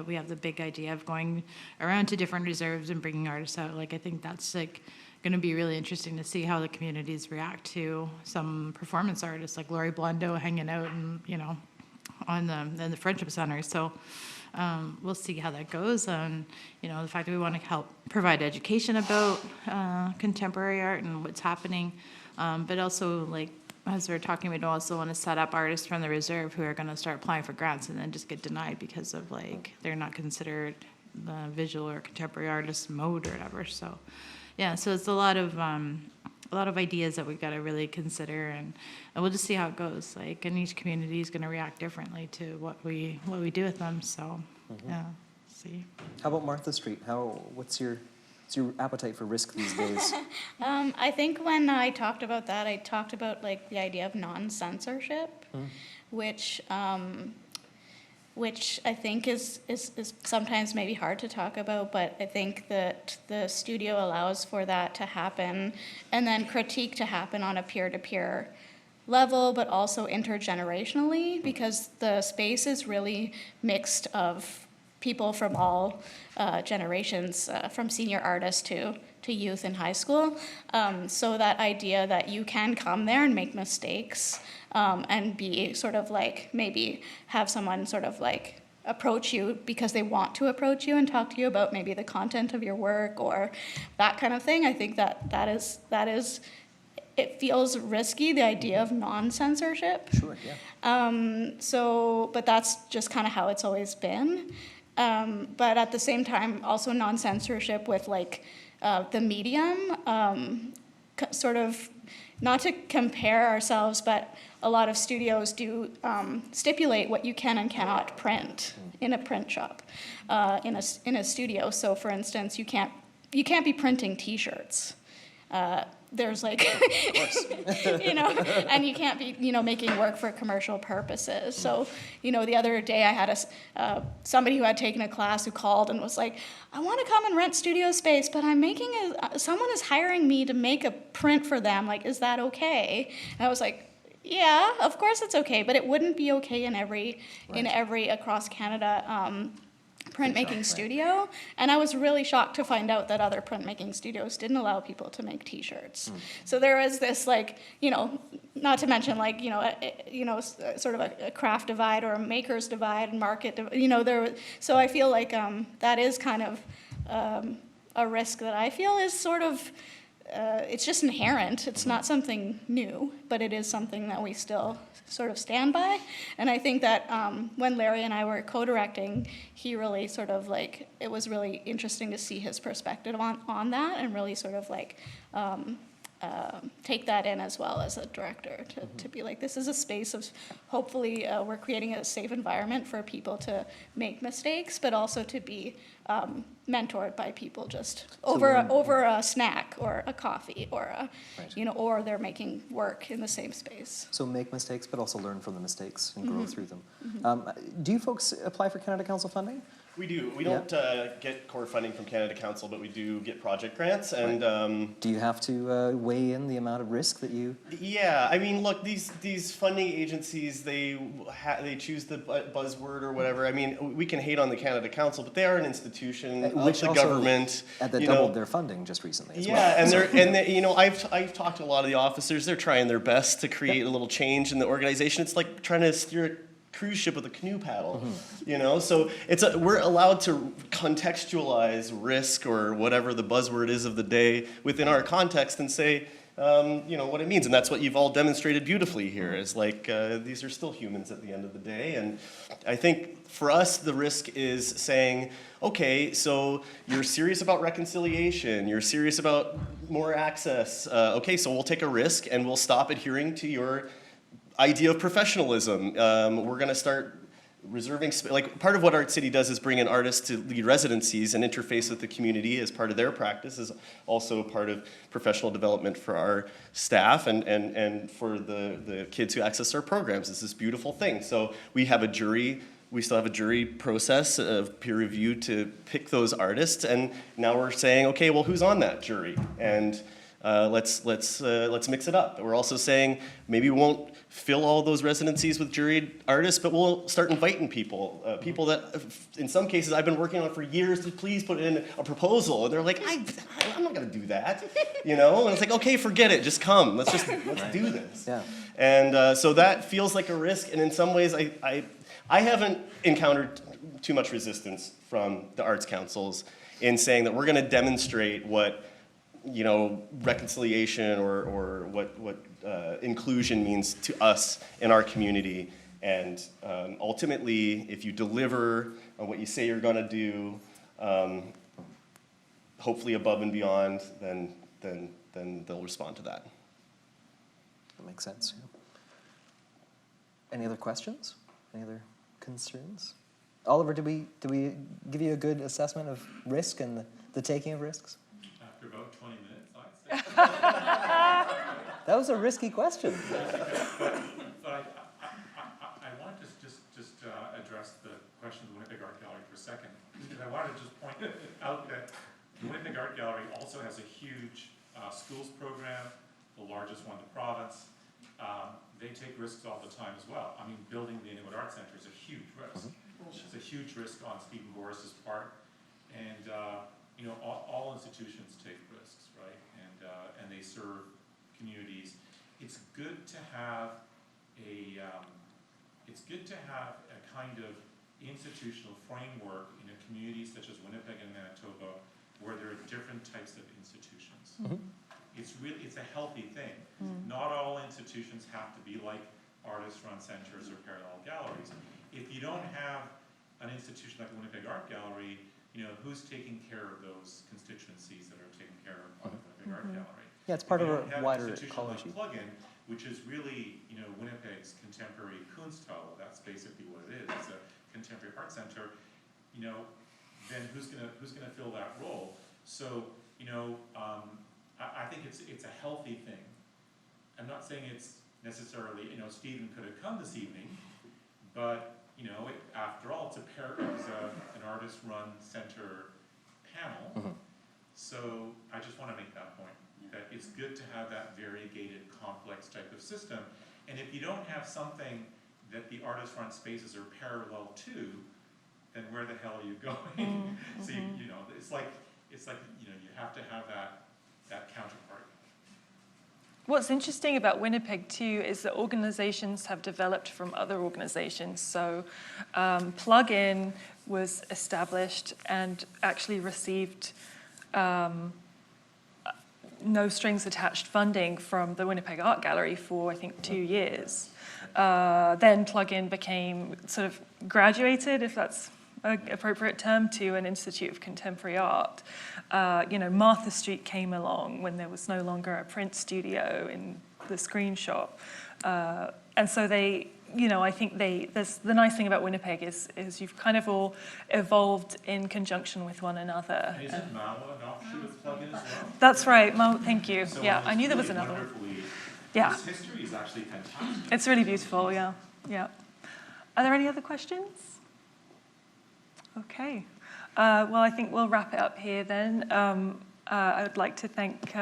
we have the big idea of going around to different reserves and bringing artists out. I think that's going going to be really interesting to see how the communities react to some performance artists like Lori Blondo hanging out and, in the Friendship Center. So we'll see how that goes. And, the fact that we want to help provide education about contemporary art and what's happening, but also, like, as we're talking, we also want to set up artists from the reserve who are going to start applying for grants and then just get denied because of, like, they're not considered the visual or contemporary artist mode or whatever. So, yeah, so it's a lot of ideas that we've got to really consider, and we'll just see how it goes. Like, and each community is going to react differently to what we do with them. So, yeah, see. How about Martha Street? What's your appetite for risk these days? I think when I talked about that, I talked about like the idea of non-censorship, which I think is sometimes maybe hard to talk about, but I think that the studio allows for that to happen, and then critique to happen on a peer-to-peer level, but also intergenerationally, because the space is really mixed of people from all generations, from senior artists to youth in high school. So that idea that you can come there and make mistakes, and be sort of like, maybe have someone sort of like approach you because they want to approach you and talk to you about maybe the content of your work or that kind of thing. I think that is it feels risky, the idea of non-censorship. Sure, yeah. But that's just kind of how it's always been. But at the same time, also non-censorship with like the medium, sort of, not to compare ourselves, but a lot of studios do stipulate what you can and cannot print in a print shop, in a studio. So, for instance, you can't be printing T-shirts. There's like, and you can't be, making work for commercial purposes. So, the other day I had somebody who had taken a class who called and was like, I want to come and rent studio space, but someone is hiring me to make a print for them. Like, is that okay? And I was like, yeah, of course it's okay, but it wouldn't be okay in every across Canada printmaking studio. And I was really shocked to find out that other printmaking studios didn't allow people to make T-shirts. So there was this, like, not to mention, like, sort of a craft divide or a maker's divide and market, so I feel like that is kind of a risk that I feel is sort of, it's just inherent. It's not something new, but it is something that we still sort of stand by. And I think that when Larry and I were co-directing, he really sort of like, it was really interesting to see his perspective on that, and really sort of like take that in as well as a director, to be like, this is a space of, hopefully we're creating a safe environment for people to make mistakes, but also to be mentored by people just over a snack or a coffee or or they're making work in the same space. So make mistakes, but also learn from the mistakes and grow through them. Do you folks apply for Canada Council funding? We do. We don't get core funding from Canada Council, but we do get project grants. And do you have to weigh in the amount of risk that you? Yeah, I mean, look, these funding agencies, they choose the buzzword or whatever. I mean, we can hate on the Canada Council, but they are an institution which of the government. That doubled their funding just recently. As well. And I've talked to a lot of the officers. They're trying their best to create a little change in the organization. It's like trying to steer a cruise ship with a canoe paddle, So we're allowed to contextualize risk or whatever the buzzword is of the day within our context and say, what it means. And that's what you've all demonstrated beautifully here, is like, these are still humans at the end of the day. And I think for us, the risk is saying, okay, so you're serious about reconciliation, you're serious about more access. Okay, so we'll take a risk and we'll stop adhering to your idea of professionalism. We're going to start reserving space. Like, part of what Art City does is bring in artists to lead residencies and interface with the community as part of their practice, is also part of professional development for our staff and for the kids who access our programs. It's this beautiful thing. So we have a jury. We still have a jury process of peer review to pick those artists, and now we're saying, okay, well, who's on that jury? And let's mix it up. We're also saying maybe we won't fill all those residencies with juried artists, but we'll start inviting people, people that in some cases I've been working on for years to please put in a proposal, and they're like, I'm not going to do that, you know. And it's like, okay, forget it, just come. Let's do this. Yeah. And so that feels like a risk, and in some ways I haven't encountered too much resistance from the arts councils in saying that we're going to demonstrate what, you know, reconciliation or what inclusion means to us in our community. And ultimately, if you deliver on what you say you're going to do, hopefully above and beyond, then they'll respond to that. That makes sense. Yeah. Any other questions? Any other concerns? Oliver, did we give you a good assessment of risk and the taking of risks? After about 20 minutes, I'd say. That was a risky question. But I wanted to just address the question of the Winnipeg Art Gallery for a second. Because I wanted to just point out that the Winnipeg Art Gallery also has a huge schools program, the largest one in the province. They take risks all the time as well. I mean, building the Inuit Art Center is a huge risk. It's a huge risk on Stephen Boris's part. And you know, all institutions take risks, right? And they serve communities. It's good to have a kind of institutional framework in a community such as Winnipeg and Manitoba, where there are different types of institutions. Mm-hmm. It's a healthy thing. Mm. Not all institutions have to be like artist-run centers or parallel galleries. If you don't have an institution like the Winnipeg Art Gallery, you know, who's taking care of those constituencies that are taking care of the Winnipeg Art Gallery? Yeah, it's part of a wider ecology. Plug-in, which is really, you know, Winnipeg's contemporary Kunsthal. That's basically what it is. It's a contemporary art center. You know, then who's gonna fill that role? So, you know, I think it's a healthy thing. I'm not saying it's necessarily, you know, Stephen could have come this evening, but you know, after all, it's an artist-run center panel. Mm-hmm. So I just want to make that point, that it's good to have that variegated, complex type of system. And if you don't have something that the artist-run spaces are parallel to, then where the hell are you going? Mm-hmm. So you know, it's like you know, you have to have that counterpart. What's interesting about Winnipeg too is that organizations have developed from other organizations. So Plug-in was established and actually received no strings attached funding from the Winnipeg Art Gallery for, I think, 2 years. Then Plug-in became sort of graduated, if that's an appropriate term, to an Institute of Contemporary Art. You know, Martha Street came along when there was no longer a print studio in the screen shop. And so they, you know, I think there's the nice thing about Winnipeg is you've kind of all evolved in conjunction with one another. And isn't Mawa an offshoot of Plug-in as well? That's right, thank you. So yeah, I knew there was another one. Yeah. This history is actually fantastic. It's really beautiful, yeah. Are there any other questions? Okay. Well, I think we'll wrap it up here then. I would like to thank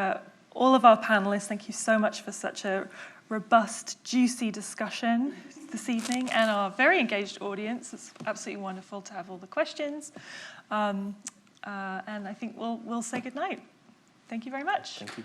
all of our panelists. Thank you so much for such a robust, juicy discussion this evening, and our very engaged audience. It's absolutely wonderful to have all the questions. And I think we'll say goodnight. Thank you very much. Thank you.